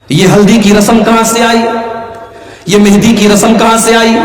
یہ ہلدی کی رسم کہاں سے آئی؟ یہ مہندی کی رسم کہاں سے آئی؟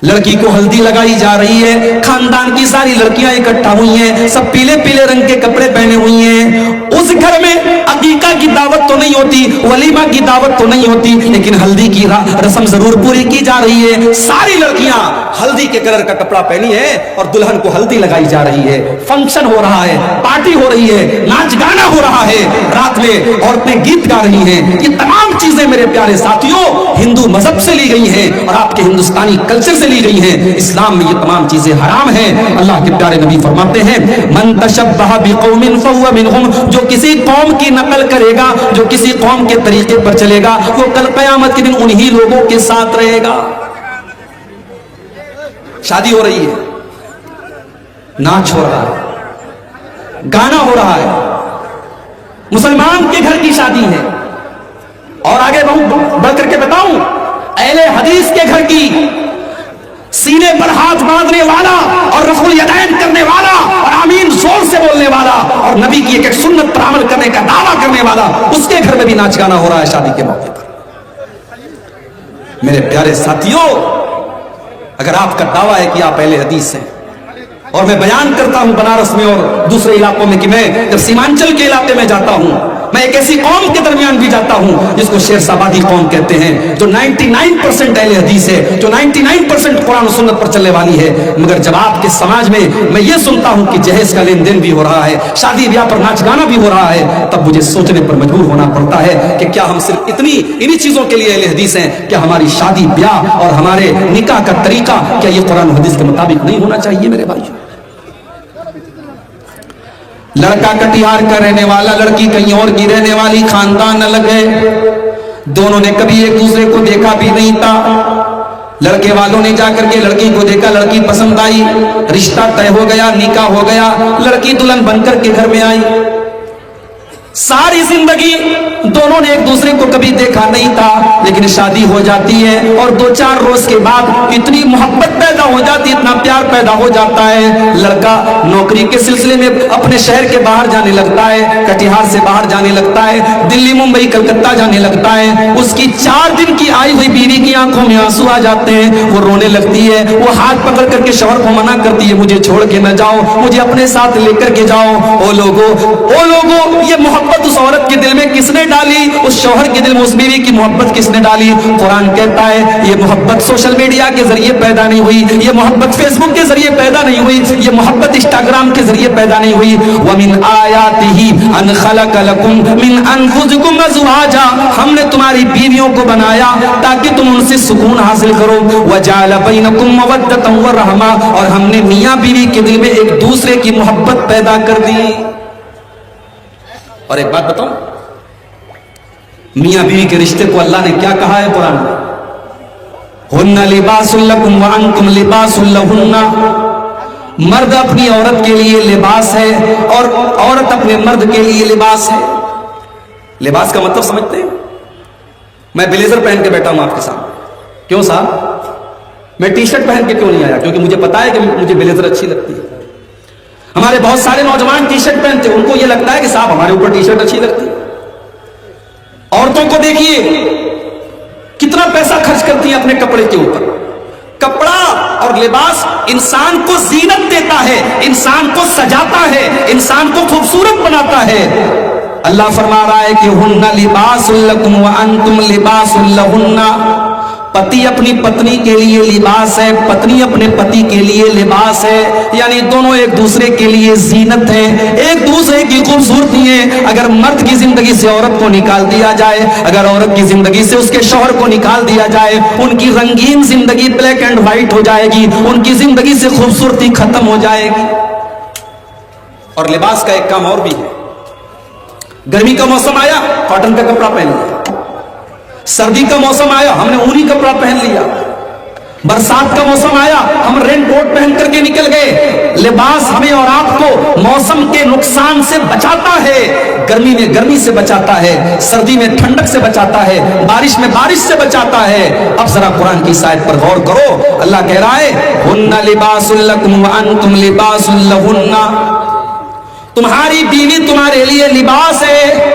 لڑکی کو ہلدی لگائی جا رہی ہے، خاندان کی ساری لڑکیاں اکٹھا ہوئی ہیں، سب پیلے پیلے رنگ کے کپڑے پہنے ہوئی ہیں۔ اس گھر میں عقیقہ کی دعوت تو نہیں ہوتی، ولیمہ کی دعوت تو نہیں ہوتی، لیکن ہلدی کی رسم ضرور پوری کی جا رہی ہے۔ ساری لڑکیاں ہلدی کے کلر کا کپڑا پہنی ہے اور دلہن کو ہلدی لگائی جا رہی ہے، فنکشن ہو رہا ہے، پارٹی ہو رہی ہے، ناچ گانا ہو رہا ہے، رات میں عورتیں گیت گا رہی ہیں۔ یہ تمام چیزیں میرے پیارے ساتھیوں ہندو مذہب سے لی گئی ہیں اور آپ کے ہندوستانی کلچر سے لی گئی ہیں۔ اسلام میں یہ تمام چیزیں حرام ہیں۔ اللہ کے پیارے نبی فرماتے ہیں من تشبہ بقوم فہو منہم، جو کسی قوم کی نقل کرے گا، جو کسی قوم کے طریقے پر چلے گا، وہ کل قیامت کے دن انہی لوگوں کے ساتھ رہے گا۔ شادی ہو رہی ہے، ناچ ہو رہا ہے، گانا ہو رہا ہے، مسلمان کے گھر کی شادی ہے، اور آگے بڑھ کر کے بتاؤں اہل حدیث کے گھر کی، سینے پر ہاتھ باندھنے والا اور رفع الیدین کرنے والا اور آمین زور سے بولنے والا اور نبی کی ایک ایک سنت پر عمل کرنے کا دعویٰ کرنے والا، اس کے گھر میں بھی ناچ گانا ہو رہا ہے شادی کے موقع پر۔ میرے پیارے ساتھیوں، اگر آپ کا دعویٰ ہے کہ آپ اہل حدیث ہیں، اور میں بیان کرتا ہوں بنارس میں اور دوسرے علاقوں میں کہ میں جب سیمانچل کے علاقے میں جاتا ہوں، میں ایک ایسی قوم کے درمیان بھی جاتا ہوں جس کو شیر سابادی قوم کہتے ہیں، جو 99% اہل حدیث ہے، جو 99% قرآن و سنت پر چلنے والی ہے، مگر جب آپ کے سماج میں یہ سنتا ہوں کہ جہیز کا لین دین بھی ہو رہا ہے، شادی بیاہ پر ناچ گانا بھی ہو رہا ہے، تب مجھے سوچنے پر مجبور ہونا پڑتا ہے کہ کیا ہم صرف انہی چیزوں کے لیے اہل حدیث ہیں؟ کیا ہماری شادی بیاہ اور ہمارے نکاح کا طریقہ کیا یہ قرآن و حدیث کے مطابق نہیں ہونا چاہیے؟ میرے بھائی، لڑکا کٹیہار کا رہنے والا، لڑکی کہیں اور کی رہنے والی، خاندان الگ ہے، دونوں نے کبھی ایک دوسرے کو دیکھا بھی نہیں تھا۔ لڑکے والوں نے جا کر کے لڑکی کو دیکھا، لڑکی پسند آئی، رشتہ طے ہو گیا، نکاح ہو گیا، لڑکی دلہن بن کر کے گھر میں آئی۔ ساری زندگی دونوں نے ایک دوسرے کو کبھی دیکھا نہیں تھا، لیکن شادی ہو جاتی ہے اور 2-4 روز کے بعد اتنی محبت پیدا ہو جاتی، اتنا پیار پیدا ہو جاتا ہے، لڑکا نوکری کے سلسلے میں اپنے شہر کے باہر جانے لگتا ہے، کٹیہار سے باہر جانے لگتا ہے، دلی، ممبئی، کلکتہ جانے لگتا ہے۔ اس کی 4 دن کی آئی ہوئی بیوی کی آنکھوں میں آنسو آ جاتے ہیں، وہ رونے لگتی ہے، وہ ہاتھ پکڑ کر کے شوہر کو منع کرتی ہے، مجھے چھوڑ کے نہ جاؤ، مجھے اپنے ساتھ لے کر کے جاؤ۔ او لوگو، یہ محبت اس عورت کے دل میں کس نے ڈالی؟ اس شوہر کے دل میں اس بیوی کی محبت کس نے ڈالی؟ قرآن کہتا ہے یہ محبت سوشل میڈیا کے ذریعے پیدا نہیں ہوئی، یہ محبت فیس بک کے ذریعے پیدا نہیں ہوئی، یہ محبت انسٹاگرام کے ذریعے پیدا نہیں ہوئی۔ وَمِنْ آيَاتِهِ أَنْ خَلَقَ لَكُمْ مِنْ أَنْفُسِكُمْ أَزْوَاجًا، ہم نے تمہاری بیویوں کو بنایا تاکہ تم ان سے سکون حاصل کرو۔ وَجَعَلَ بَيْنَكُمْ مَوَدَّةً وَرَحْمَةً، اور ہم نے میاں بیوی کے دل میں ایک دوسرے کی محبت پیدا کر دی۔ اور ایک بات بتاؤں، میاں بیوی کے رشتے کو اللہ نے کیا کہا ہے قرآن میں؟ ہن لباس لکم وانتم لباس لہن، مرد اپنی عورت کے لیے لباس ہے اور عورت اپنے مرد کے لیے لباس ہے۔ لباس کا مطلب سمجھتے ہیں؟ میں بلیزر پہن کے بیٹھا ہوں آپ کے سامنے، کیوں صاحب؟ میں ٹی شرٹ پہن کے کیوں نہیں آیا؟ کیونکہ مجھے پتا ہے کہ مجھے بلیزر اچھی لگتی ہے۔ ہمارے بہت سارے نوجوان ٹی شرٹ پہنتے ہیں، ان کو یہ لگتا ہے کہ صاحب ہمارے اوپر ٹی شرٹ اچھی لگتی ہے۔ عورتوں کو دیکھیے کتنا پیسہ خرچ کرتی ہیں اپنے کپڑے کے اوپر۔ کپڑا اور لباس انسان کو زینت دیتا ہے، انسان کو سجاتا ہے، انسان کو خوبصورت بناتا ہے۔ اللہ فرما رہا ہے کہ ہن لباس لکم وانتم لباس لہن، پتی اپنی پتنی کے لیے لباس ہے، پتنی اپنے پتی کے لیے لباس ہے، یعنی دونوں ایک دوسرے کے لیے زینت ہیں، ایک دوسرے کی خوبصورتی ہیں۔ اگر مرد کی زندگی سے عورت کو نکال دیا جائے، اگر عورت کی زندگی سے اس کے شوہر کو نکال دیا جائے، ان کی رنگین زندگی بلیک اینڈ وائٹ ہو جائے گی، ان کی زندگی سے خوبصورتی ختم ہو جائے گی۔ اور لباس کا ایک کام اور بھی ہے، گرمی کا موسم آیا کاٹن کا کپڑا پہن لیا، سردی کا موسم آیا ہم نے اونی کپڑا پہن لیا، برسات کا موسم آیا ہم رین کوٹ پہن کر کے نکل گئے۔ لباس ہمیں اور آپ کو موسم کے نقصان سے بچاتا ہے، گرمی میں گرمی سے بچاتا ہے، سردی میں ٹھنڈک سے بچاتا ہے، بارش میں بارش سے بچاتا ہے۔ اب ذرا قرآن کی آیت پر غور کرو، اللہ کہہ رہا ہے ہن لباس لکم وانتم لباس لہن، تمہاری بیوی تمہارے لیے لباس ہے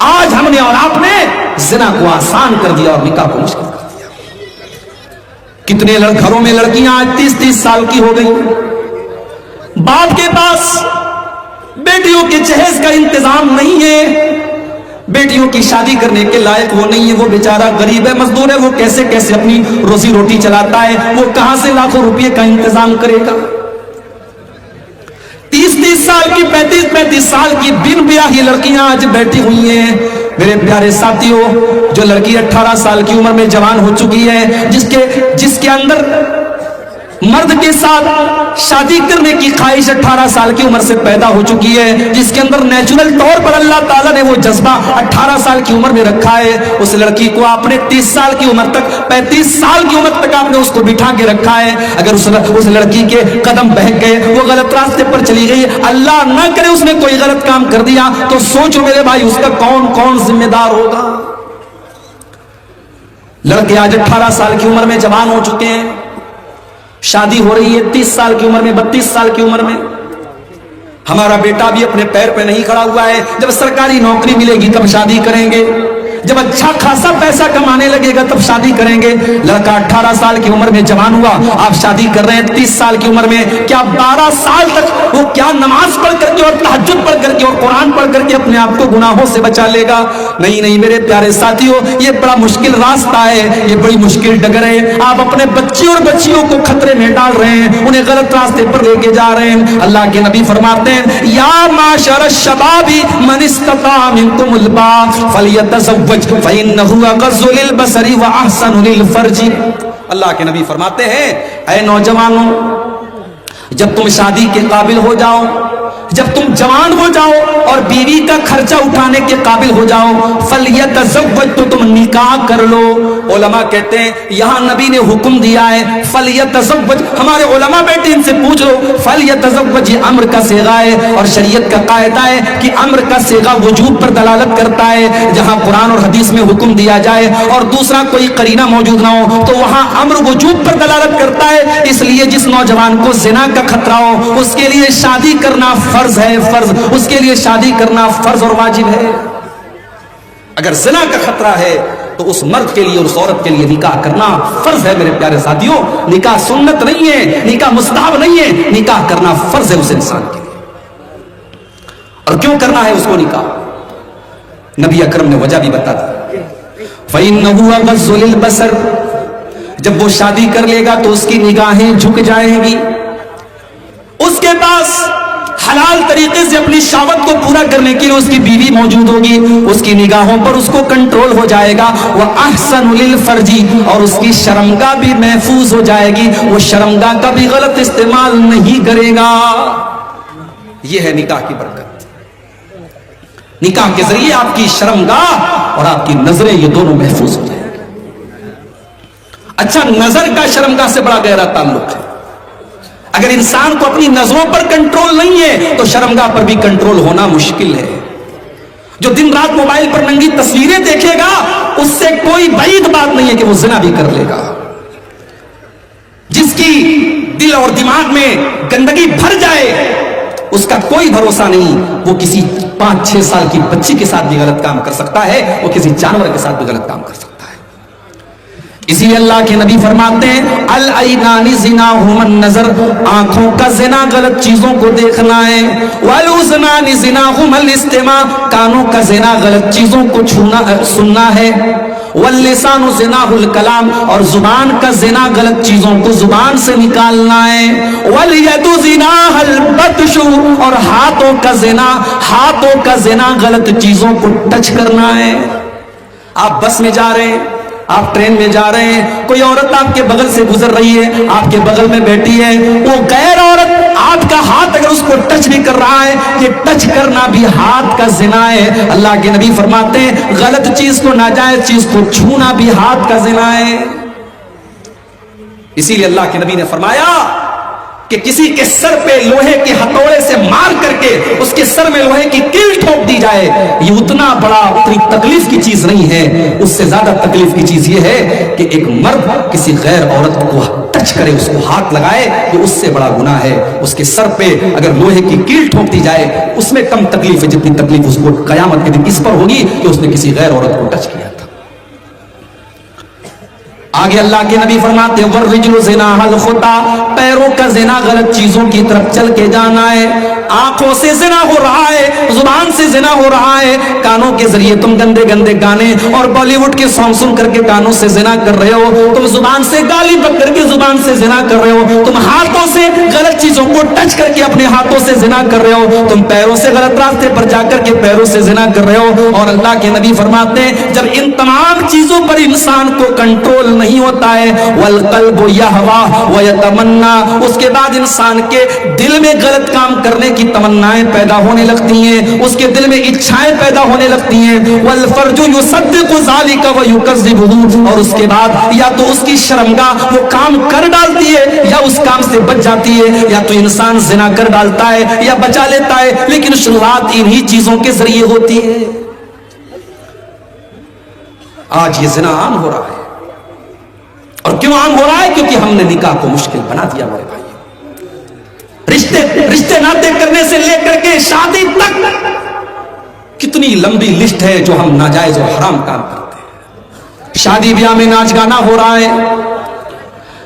آج ہم نے اور آپ نے زنا کو آسان کر دیا اور نکاح کو مشکل کر دیا. کتنے گھروں میں لڑکیاں آج 30-30 سال کی ہو گئی. باپ کے پاس بیٹیوں کے جہیز کا انتظام نہیں ہے, بیٹیوں کی شادی کرنے کے لائق وہ نہیں ہے, وہ بیچارہ غریب ہے, مزدور ہے, وہ کیسے کیسے اپنی روزی روٹی چلاتا ہے, وہ کہاں سے لاکھوں روپے کا انتظام کرے گا. 30-30 سال کی 35-35 سال کی بن بیاہی لڑکیاں آج بیٹھی ہوئی ہیں. میرے پیارے ساتھیوں, جو لڑکی 18 سال کی عمر میں جوان ہو چکی ہے, جس کے اندر مرد کے ساتھ شادی کرنے کی خواہش 18 سال کی عمر سے پیدا ہو چکی ہے, جس کے اندر نیچرل طور پر اللہ تعالیٰ نے وہ جذبہ 18 سال کی عمر میں رکھا ہے, اس لڑکی کو آپ نے 30 سال کی عمر تک 35 سال کی عمر تک آپ نے اس کو بٹھا کے رکھا ہے. اگر اس لڑکی کے قدم بہک گئے, وہ غلط راستے پر چلی گئی, اللہ نہ کرے اس نے کوئی غلط کام کر دیا, تو سوچو میرے بھائی اس کا کون کون ذمہ دار ہوگا. لڑکے آج 18 سال کی عمر میں جوان ہو چکے ہیں, شادی ہو رہی ہے 30 سال کی عمر میں, 32 سال کی عمر میں. ہمارا بیٹا بھی اپنے پیر پہ نہیں کھڑا ہوا ہے, جب سرکاری نوکری ملے گی تب شادی کریں گے, جب اچھا خاصا پیسہ کمانے لگے گا تب شادی کریں گے. لڑکا 18 سال کی عمر میں جوان ہوا, آپ شادی کر رہے ہیں 30 سال کی عمر میں, کیا 12 سال تک وہ کیا نماز پڑھ کر کے اور تہجد پڑھ کر کے اور قرآن پڑھ کر کے اپنے آپ کو گناہوں سے بچا لے گا؟ نہیں نہیں میرے پیارے ساتھیوں, یہ بڑا مشکل راستہ ہے, یہ بڑی مشکل ڈگر ہے. آپ اپنے بچے اور بچیوں کو خطرے میں ڈال رہے ہیں, انہیں غلط راستے پر لے کے جا رہے ہیں. اللہ کے نبی فرماتے ہیں, یا معاشر الشباب من استطاع منکم الباء فلیتزوج فإنه أغض للبصر وأحسن للفرج. اللہ کے نبی فرماتے ہیں, اے نوجوانوں, جب تم شادی کے قابل ہو جاؤ, جب تم جوان ہو جاؤ اور بیوی کا خرچہ اٹھانے کے قابل ہو جاؤ, فلیتزوج, تو تم نکاح کر لو. علماء کہتے ہیں یہاں نبی نے حکم دیا ہے فلیتزوج. ہمارے علماء بیٹے ان سے پوچھ لو, فلیتزوج یہ امر کا صیغہ ہے, اور شریعت کا قاعدہ ہے کہ امر کا صیغہ وجوب پر دلالت کرتا ہے. جہاں قرآن اور حدیث میں حکم دیا جائے اور دوسرا کوئی قرینہ موجود نہ ہو تو وہاں امر وجوب پر دلالت کرتا ہے. اس لیے جس نوجوان کو زنا کا خطرہ ہو اس کے لیے شادی کرنا فرض ہے, فرض, اس کے لیے شادی کرنا فرض اور واجب ہے. اگر زنا کا خطرہ ہے تو اس مرد کے لیے اور اس عورت کے لیے نکاح کرنا فرض ہے. میرے پیارے ساتھیوں, نکاح سنت نہیں ہے, نکاح مستحب نہیں ہے, نکاح کرنا فرض ہے اس انسان کے لیے. اور کیوں کرنا ہے اس کو نکاح؟ نبی اکرم نے وجہ بھی بتا دی, فَإِنَّهُ أَغَضُّ لِلْبَصَرِ, جب وہ شادی کر لے گا تو اس کی نگاہیں جھک جائیں گی, اس کے پاس حلال طریقے سے اپنی شہوت کو پورا کرنے کے لیے اس کی بیوی موجود ہوگی, اس کی نگاہوں پر اس کو کنٹرول ہو جائے گا. وَأَحْسَنُ لِلْفَرْجِ, اور اس کی شرمگاہ بھی محفوظ ہو جائے گی, وہ شرمگاہ کا بھی غلط استعمال نہیں کرے گا. یہ ہے نکاح کی برکت. نکاح کے ذریعے آپ کی شرمگاہ اور آپ کی نظریں یہ دونوں محفوظ ہو جائیں گے. اچھا, نظر کا شرمگاہ سے بڑا گہرا تعلق ہے. اگر انسان کو اپنی نظروں پر کنٹرول نہیں ہے تو شرمگاہ پر بھی کنٹرول ہونا مشکل ہے. جو دن رات موبائل پر ننگی تصویریں دیکھے گا اس سے کوئی بعید بات نہیں ہے کہ وہ زنا بھی کر لے گا. جس کی دل اور دماغ میں گندگی بھر جائے اس کا کوئی بھروسہ نہیں, وہ کسی 5-6 سال کی بچی کے ساتھ بھی غلط کام کر سکتا ہے, وہ کسی جانور کے ساتھ بھی غلط کام کر سکتا ہے. اسی لیے اللہ کے نبی فرماتے ہیں, العینان زناہما النظر, آنکھوں کا زنا غلط چیزوں کو دیکھنا ہے. والاذنان زناہما الاستماع, کانوں کا زنا غلط چیزوں کو سننا ہے. واللسان زناہ الکلام, اور زبان کا زنا غلط چیزوں کو زبان سے نکالنا ہے. والید زناہ البطش, اور ہاتھوں کا زنا غلط چیزوں کو ٹچ کرنا ہے. آپ بس میں جا رہے ہیں, آپ ٹرین میں جا رہے ہیں, کوئی عورت آپ کے بغل سے گزر رہی ہے, آپ کے بغل میں بیٹھی ہے, وہ غیر عورت آپ کا ہاتھ اگر اس کو ٹچ بھی کر رہا ہے, یہ ٹچ کرنا بھی ہاتھ کا زنا ہے. اللہ کے نبی فرماتے ہیں غلط چیز کو, ناجائز چیز کو چھونا بھی ہاتھ کا زنا ہے. اسی لیے اللہ کے نبی نے فرمایا کہ کسی کے سر پہ لوہے کے ہتھوڑے سے مار کر کے اس کے سر میں لوہے کی کیل ٹھوک دی جائے، یہ اتنا بڑا اتنی تکلیف کی چیز نہیں ہے. اس سے زیادہ تکلیف کی چیز یہ ہے کہ ایک مرد کسی غیر عورت کو ٹچ کرے، اس کو ہاتھ لگائے، یہ اس سے بڑا گناہ ہے. اس کے سر پہ اگر لوہے کی کیل ٹھوک دی جائے اس میں کم تکلیف ہے جتنی تکلیف اس کو قیامت کے دن اس پر ہوگی کہ اس نے کسی غیر عورت کو ٹچ کیا تھا. آگے اللہ کے نبی فرماتے ہیں وَالرِّجْلُ زِنَاهَا الْخُطَىٰ، پیروں کا زنا غلط چیزوں کی طرف چل کے جانا ہے. آنکھوں سے زنا ہو رہا ہے، زبان سے زنا ہو رہا ہے، کانوں کے ذریعے تم گندے گندے گانے اور بالی ووڈ کے سانگ سن کر کے کانوں سے زنا کر رہے ہو، تم زبان سے گالی بک کر کے زبان سے زنا کر رہے ہو، تم ہاتھوں سے غلط چیزوں کو ٹچ کر کے اپنے ہاتھوں سے زنا کر رہے ہو، تم پیروں سے غلط راستے پر جا کر کے پیروں سے زنا کر رہے ہو. اور اللہ کے نبی فرماتے ہیں جب ان تمام چیزوں پر انسان کو کنٹرول نہیں ہوتا ہے، والقلب یہوا ویتمنا، اس کے بعد انسان کے دل میں غلط کام کرنے کی تمنائیں پیدا ہونے لگتی ہیں، اس کے دل میں اچھائیں پیدا ہونے لگتی ہیں. والفرج یصدق ذلک ویکذبہ، اور اس کے بعد یا تو اس کی شرمگاہ وہ کام کر ڈالتی ہے یا اس کام سے بچ جاتی ہے، یا تو انسان زنا کر ڈالتا ہے یا بچا لیتا ہے، لیکن شروعات انہی چیزوں کے ذریعے ہوتی ہے. آج یہ زنا عام ہو رہا ہے، اور کیوں عام ہو رہا ہے؟ کیونکہ ہم نے نکاح کو مشکل بنا دیا میرے بھائی. رشتے ناطے کرنے سے لے کر کے شادی تک کتنی لمبی لسٹ ہے جو ہم ناجائز اور حرام کام کرتے ہیں. شادی بیاہ میں ناچ گانا ہو رہا ہے،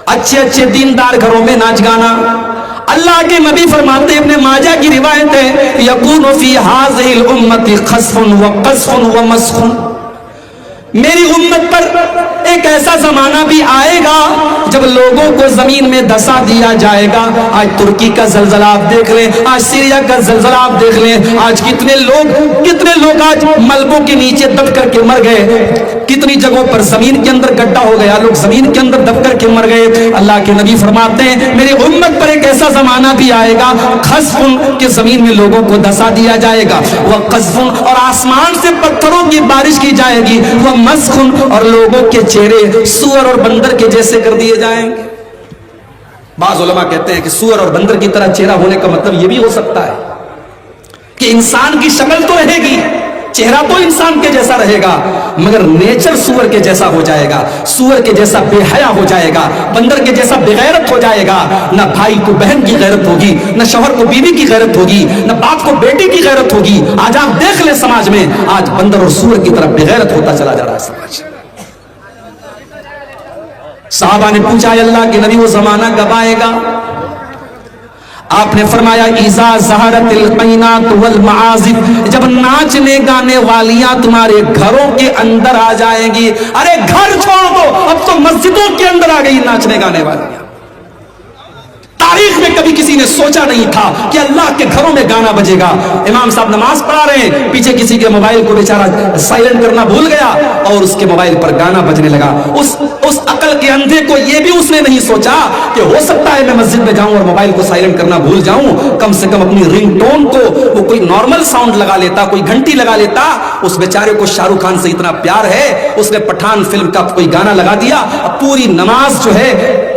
اچھے اچھے دیندار گھروں میں ناچ گانا. اللہ کے نبی فرماتے ہیں، ابن ماجہ کی روایت ہے، یکون فی ہذہ الامۃ خسف وقذف ومسخ، میری امت پر ایک ایسا زمانہ بھی آئے گا جب لوگوں کو زمین میں دسا دیا جائے گا. آج ترکی کا زلزلہ آپ دیکھ لیں، آج سیریا کا زلزلہ آپ دیکھ لیں، آج کتنے لوگ آج ملبوں کے نیچے دب کر کے مر گئے، کتنی جگہوں پر زمین کے اندر گڈھا ہو گیا، لوگ زمین کے اندر دب کر کے مر گئے. اللہ کے نبی فرماتے ہیں میری امت پر ایک ایسا زمانہ بھی آئے گا خسف، کہ زمین میں لوگوں کو دسا دیا جائے گا، وقذف، اور آسمان سے پتھروں کی بارش کی جائے گی، ومسخ، اور لوگوں کے چہرے سور اور بندر کے جیسے کر دیے جائیں گے. بعض علماء کہتے ہیں کہ سور اور بندر کی طرح چہرہ ہونے کا مطلب یہ بھی ہو سکتا ہے کہ انسان کی شکل تو رہے گی، چہرہ تو انسان کے جیسا رہے گا، مگر نیچر سور کے جیسا ہو جائے گا، سور کے جیسا بے حیا ہو جائے گا، بندر کے جیسا بے غیرت ہو جائے گا. نہ بھائی کو بہن کی غیرت ہوگی، نہ شوہر کو بیوی کی غیرت ہوگی، نہ باپ کو بیٹی کی غیرت ہوگی. آج آپ دیکھ لیں سماج میں، آج بندر اور سور کی طرف بے غیرت ہوتا چلا جا رہا ہے سماج. صحابہ نے پوچھا اللہ کے نبی وہ زمانہ کب آئے گا؟ آپ نے فرمایا اذا ظہرت القینات والمعازف، جب ناچنے گانے والیاں تمہارے گھروں کے اندر آ جائیں گی. ارے گھر چھوڑ دو، اب تو مسجدوں کے اندر آ گئی ناچنے گانے والیاں. تاریخ میں کبھی کسی نے سوچا نہیں تھا کہ اللہ کے گھروں میں گانا بجے گا. امام صاحب نماز پڑھا رہے ہیں، پیچھے کسی کے موبائل کو بیچارہ سائلنٹ کرنا بھول گیا اور اس کے موبائل پر گانا بجنے لگا. اس عقل کے اندھے کو یہ بھی اس نے نہیں سوچا کہ ہو سکتا ہے میں مسجد میں جاؤں اور موبائل کو سائلنٹ کرنا بھول جاؤں، کم سے کم اپنی رنگ ٹون کو وہ کوئی نارمل ساؤنڈ لگا لیتا، کوئی گھنٹی لگا لیتا. اس بیچارے کو شاہ رخ خان سے اتنا پیار ہے، اس نے پٹھان فلم کا کوئی گانا لگا دیا. اب پوری نماز جو ہے،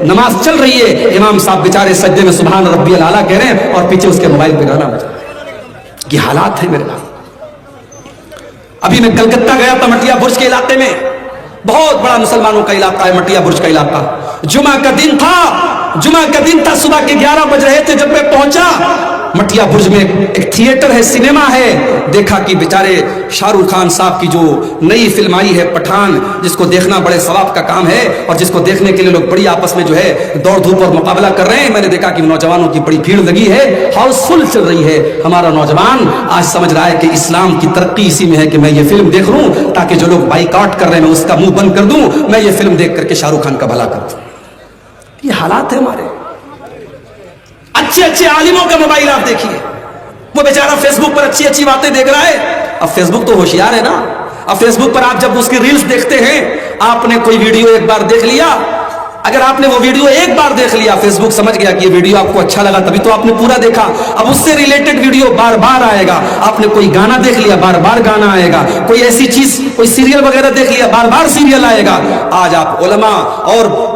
نماز چل رہی ہے، امام صاحب بیچارے سجدے میں سبحان ربی الاعلیٰ کہہ رہے ہیں اور پیچھے اس کے موبائل پہ گانا بجا رہا ہے. یہ حالات ہیں میرے بھائی. ابھی میں کلکتہ گیا تھا، مٹیا برج کے علاقے میں، بہت بڑا مسلمانوں کا علاقہ ہے مٹیا برج کا علاقہ. جمعہ کا دن تھا، صبح کے 11 بج رہے تھے جب میں پہنچا. مٹیا برج میں ایک تھیٹر ہے، سینما ہے. دیکھا کہ بیچارے شاہ رخ خان صاحب کی جو نئی فلم آئی ہے پٹھان، جس کو دیکھنا بڑے ثواب کا کام ہے اور جس کو دیکھنے کے لیے لوگ بڑی آپس میں جو ہے دوڑ دھوپ اور مقابلہ کر رہے ہیں. میں نے دیکھا کہ نوجوانوں کی بڑی بھیڑ لگی ہے، ہاؤس فل چل رہی ہے. ہمارا نوجوان آج سمجھ رہا ہے کہ اسلام کی ترقی اسی میں ہے کہ میں یہ فلم دیکھ لوں تاکہ جو لوگ بائیکاٹ کر رہے ہیں میں اس کا منہ بند کر دوں، میں یہ فلم دیکھ کر کے شاہ رخ خان کا بھلا کر دوں. یہ حالات ہے ہمارے. اچھے عالموں کا موبائل آپ دیکھیے، وہ بیچارہ فیس بک پر اچھی باتیں دیکھ رہا ہے. اب فیس بک تو ہوشیار ہے نا، اب فیس بک پر آپ جب اس کی ریلز دیکھتے ہیں، آپ نے کوئی ویڈیو ایک بار دیکھ لیا، اگر آپ نے وہ ویڈیو ایک بار دیکھ لیا، فیس بک سمجھ گیا کہ یہ ویڈیو آپ کو اچھا لگا تبھی تو آپ نے پورا دیکھا. اب اس سے ریلیٹڈ ویڈیو بار بار آئے گا. آپ نے کوئی گانا دیکھ لیا، بار بار گانا آئے گا. کوئی ایسی چیز، کوئی سیریل وغیرہ دیکھ لیا، بار بار سیریل آئے گا. آج آپ علماء اور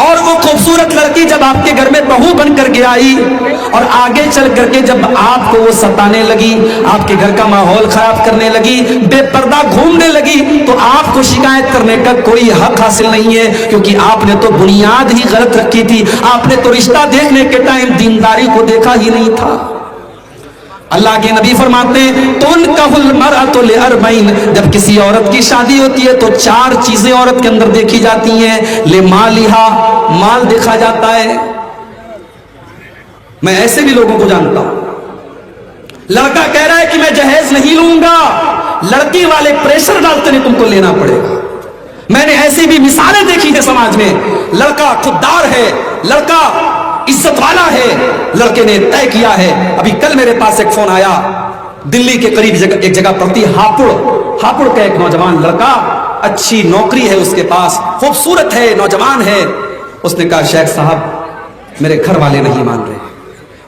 اور وہ خوبصورت لڑکی جب آپ کے گھر میں بہو بن کر کے آئی اور آگے چل کر کے جب آپ کو وہ ستانے لگی، آپ کے گھر کا ماحول خراب کرنے لگی، بے پردہ گھومنے لگی، تو آپ کو شکایت کرنے کا کوئی حق حاصل نہیں ہے، کیونکہ آپ نے تو بنیاد ہی غلط رکھی تھی۔ آپ نے تو رشتہ دیکھنے کے ٹائم دینداری کو دیکھا ہی نہیں تھا۔ اللہ کے نبی فرماتے ہیں تنکح المرأۃ لاربعین، جب کسی عورت کی شادی ہوتی ہے تو 4 چیزیں عورت کے اندر دیکھی جاتی ہیں۔ لمالہا، مال دیکھا جاتا ہے۔ میں ایسے بھی لوگوں کو جانتا ہوں، لڑکا کہہ رہا ہے کہ میں جہیز نہیں لوں گا، لڑکی والے پریشر ڈالتے ہیں تم کو لینا پڑے گا۔ میں نے ایسی بھی مثالیں دیکھی ہیں سماج میں، لڑکا خوددار ہے، لڑکا عزت والا ہے، لڑکے نے طے کیا ہے۔ ابھی کل میرے پاس ایک فون آیا، دلی کے قریب ایک جگہ پڑتی ہاپڑ کا ایک نوجوان لڑکا، اچھی نوکری ہے اس کے پاس، خوبصورت ہے، نوجوان ہے۔ اس نے کہا شیخ صاحب میرے گھر والے نہیں مان رہے،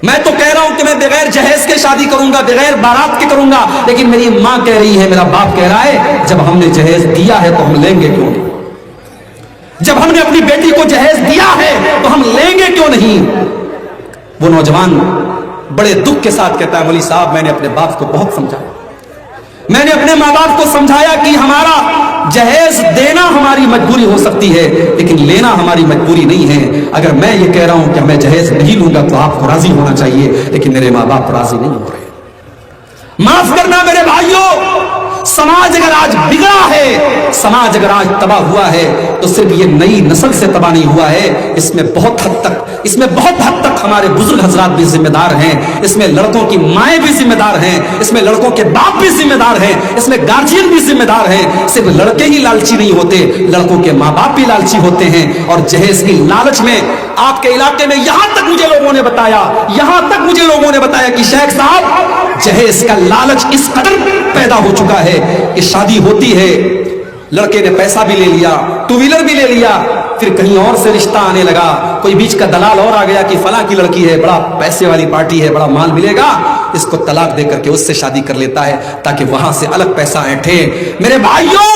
میں تو کہہ رہا ہوں کہ میں بغیر جہیز کے شادی کروں گا، بغیر بارات کے کروں گا، لیکن میری ماں کہہ رہی ہے، میرا باپ کہہ رہا ہے جب ہم نے جہیز دیا ہے تو ہم لیں گے کیوں نہیں؟ جب ہم نے اپنی بیٹی کو جہیز دیا ہے تو ہم لیں گے کیوں نہیں؟ وہ نوجوان بڑے دکھ کے ساتھ کہتا ہے مولوی صاحب میں نے اپنے باپ کو بہت سمجھایا، میں نے اپنے ماں باپ کو سمجھایا کہ ہمارا جہیز دینا ہماری مجبوری ہو سکتی ہے لیکن لینا ہماری مجبوری نہیں ہے۔ اگر میں یہ کہہ رہا ہوں کہ میں جہیز نہیں لوں گا تو آپ کو راضی ہونا چاہیے، لیکن میرے ماں باپ راضی نہیں ہو رہے۔ معاف کرنا میرے بھائیوں، سماج اگر آج بگڑا ہے، سماج اگر آج تباہ ہوا ہے تو صرف یہ نئی نسل سے تباہ نہیں ہوا ہے، اس میں بہت حد تک ہمارے بزرگ حضرات بھی ذمہ دار ہیں، اس میں لڑکوں کی مائیں بھی ذمہ دار ہیں، اس میں لڑکوں کے باپ بھی ذمہ دار ہیں، اس میں گارجین بھی ذمہ دار ہیں۔ صرف لڑکے ہی لالچی نہیں ہوتے، لڑکوں کے ماں باپ بھی لالچی ہوتے ہیں، اور جہیز کی لالچ میں آپ کے علاقے میں یہاں تک مجھے لوگوں نے بتایا کہ شیخ صاحب جہیز کا لالچ اس قدر پیدا ہو چکا ہے کہ شادی ہوتی ہے، لڑکے نے پیسہ بھی لے لیا، 2 ویلر بھی لے لیا، پھر کہیں اور سے رشتہ آنے لگا، کوئی بیچ کا دلال اور آ گیا کہ فلاں کی لڑکی ہے، بڑا پیسے والی پارٹی ہے، بڑا مال ملے گا، اس کو طلاق دے کر کے اس سے شادی کر لیتا ہے تاکہ وہاں سے الگ پیسہ اینٹھے۔ میرے بھائیوں،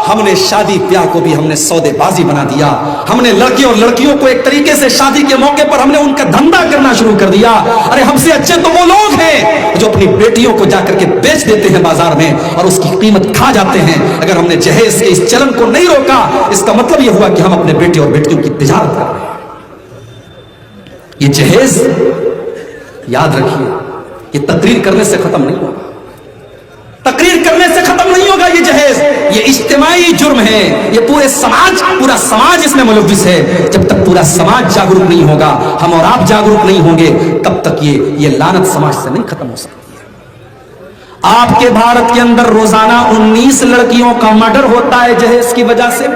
ہم نے شادی بیاہ کو بھی ہم نے سودے بازی بنا دیا، ہم نے لڑکے اور لڑکیوں کو ایک طریقے سے شادی کے موقع پر ہم نے ان کا دھندا کرنا شروع کر دیا۔ ارے ہم سے اچھے تو وہ لوگ ہیں جو اپنی بیٹیوں کو جا کر کے بیچ دیتے ہیں بازار میں اور اس کی قیمت کھا جاتے ہیں۔ اگر ہم نے جہیز کے اس چلن کو نہیں روکا، اس کا مطلب یہ ہوا کہ ہم اپنے بیٹے اور بیٹیوں کی تجارت کر رہے ہیں۔ یہ جہیز یاد رکھیے، یہ تقریر کرنے سے ختم نہیں ہوگا، تقریر کرنے سے ختم نہیں ہوگا یہ جہیز، یہ اجتماعی جرم ہے، یہ پورا سماج اس میں ملوث ہے۔ جب تک پورا سماج جاگروک نہیں ہوگا، ہم اور آپ جاگروک نہیں ہوں گے، تب تک یہ لعنت سماج سے نہیں ختم ہو سکتی ہے۔ آپ کے بھارت کے اندر روزانہ 19 لڑکیوں کا مرڈر ہوتا ہے جہیز کی وجہ سے۔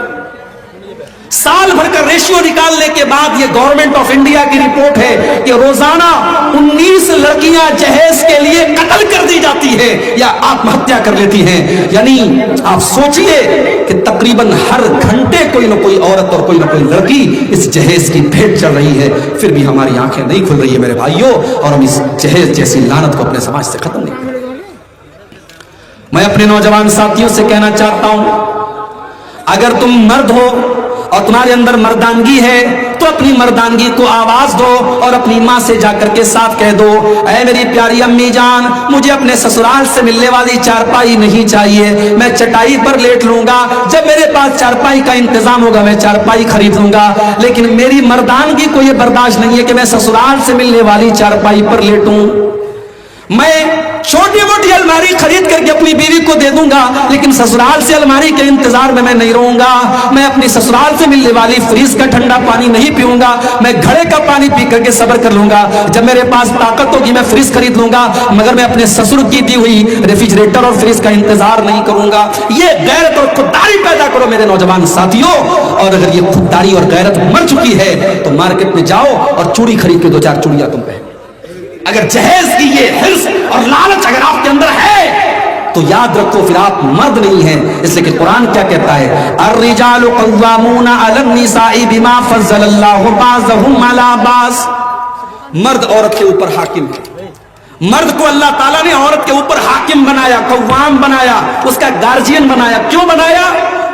سال بھر کا ریشیو نکالنے کے بعد یہ گورنمنٹ آف انڈیا کی رپورٹ ہے کہ روزانہ 19 لڑکیاں جہیز کے لیے قتل کر دی جاتی ہے یا آتم ہتیا کر لیتی ہیں۔ یعنی آپ سوچئے کہ تقریباً ہر گھنٹے کوئی نہ کوئی عورت اور کوئی نہ کوئی لڑکی اس جہیز کی بھیٹ چڑھ رہی ہے، پھر بھی ہماری آنکھیں نہیں کھل رہی ہے میرے بھائیوں، اور ہم اس جہیز جیسی لعنت کو اپنے سماج سے ختم نہیں کر رہے۔ میں اپنے نوجوان ساتھیوں سے کہنا چاہتا ہوں، اگر تم مرد ہو اور تمہارے اندر مردانگی ہے تو اپنی مردانگی کو آواز دو اور اپنی ماں سے جا کر کے ساتھ کہہ دو، اے میری پیاری امی جان، مجھے اپنے سسرال سے ملنے والی چارپائی نہیں چاہیے، میں چٹائی پر لیٹ لوں گا، جب میرے پاس چارپائی کا انتظام ہوگا میں چارپائی خرید لوں گا، لیکن میری مردانگی کو یہ برداشت نہیں ہے کہ میں سسرال سے ملنے والی چارپائی پر لیٹوں۔ میں چھوٹی موٹی الماری خرید کر کے اپنی بیوی کو دے دوں گا، لیکن سسرال سے الماری کے انتظار میں نہیں رہوں گا۔ میں اپنی سسرال سے ملنے والی فریز کا ٹھنڈا پانی نہیں پیوں گا، میں گھڑے کا پانی پی کر کے صبر کر لوں گا، جب میرے پاس طاقت ہوگی میں فریز خرید لوں گا، مگر میں اپنے سسر کی دی ہوئی ریفریجریٹر اور فریز کا انتظار نہیں کروں گا۔ یہ غیرت اور خودداری پیدا کرو میرے نوجوان ساتھیوں، اور اگر یہ خودداری اور غیرت مر چکی ہے تو مارکیٹ میں جاؤ اور چوڑی خرید کے 2-4 چوڑیاں تم پہنو۔ اگر جہیز کی یہ حرص اور لالچ اگر آپ کے اندر ہے تو یاد رکھو پھر آپ مرد نہیں ہیں، اس لیے کہ قرآن کیا کہتا ہے، الرجال قوامون علی النساء بما فضل اللہ بعضهم علی بعض۔ مرد عورت کے اوپر حاکم ہے، مرد کو اللہ تعالیٰ نے عورت کے اوپر حاکم بنایا، قوام بنایا، اس کا گارجین بنایا۔ کیوں بنایا؟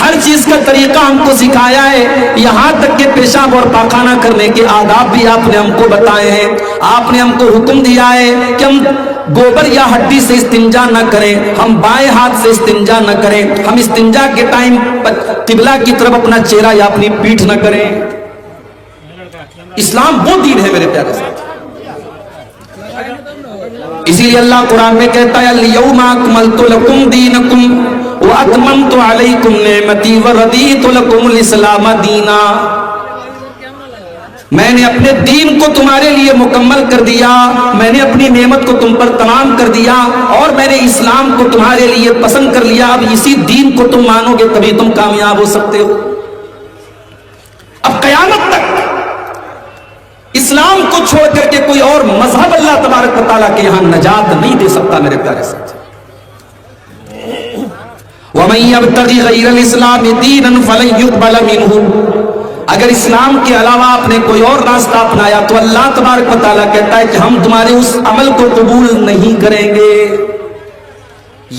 ہر چیز کا طریقہ ہم کو سکھایا ہے، یہاں تک کہ پیشاب اور پاخانہ کرنے کے آداب بھی آپ نے ہم کو بتائے ہیں۔ آپ نے ہم کو حکم دیا ہے کہ ہم گوبر یا ہڈی سے استنجا نہ کریں، ہم بائیں ہاتھ سے استنجا نہ کریں، ہم استنجا کے ٹائم قبلہ کی طرف اپنا چہرہ یا اپنی پیٹھ نہ کریں۔ اسلام وہ دین ہے میرے پیارے ساتھ۔ اسی لیے اللہ قرآن میں کہتا ہے اليوم اکملت لکم دینکم واتممت علیکم نعمتی ورضیت لکم الاسلام دینا۔ میں نے اپنے دین کو تمہارے لیے مکمل کر دیا، میں نے اپنی نعمت کو تم پر تمام کر دیا، اور میں نے اسلام کو تمہارے لیے پسند کر لیا۔ اب اسی دین کو تم مانو گے تبھی تم کامیاب ہو سکتے ہو۔ اب قیامت تک اسلام کو چھوڑ کر کے کوئی اور مذہب اللہ تبارک و تعالیٰ کے یہاں نجات نہیں دے سکتا میرے پیارے ساتھ۔ وَمَن يَبْتَغِ غَيْرَ الْإِسْلَامِ دِينًا فَلَن يُقْبَلَ مِنْهُ۔ اگر اسلام کے علاوہ آپ نے کوئی اور راستہ اپنایا تو اللہ تبارک و تعالیٰ کہتا ہے کہ ہم تمہارے اس عمل کو قبول نہیں کریں گے۔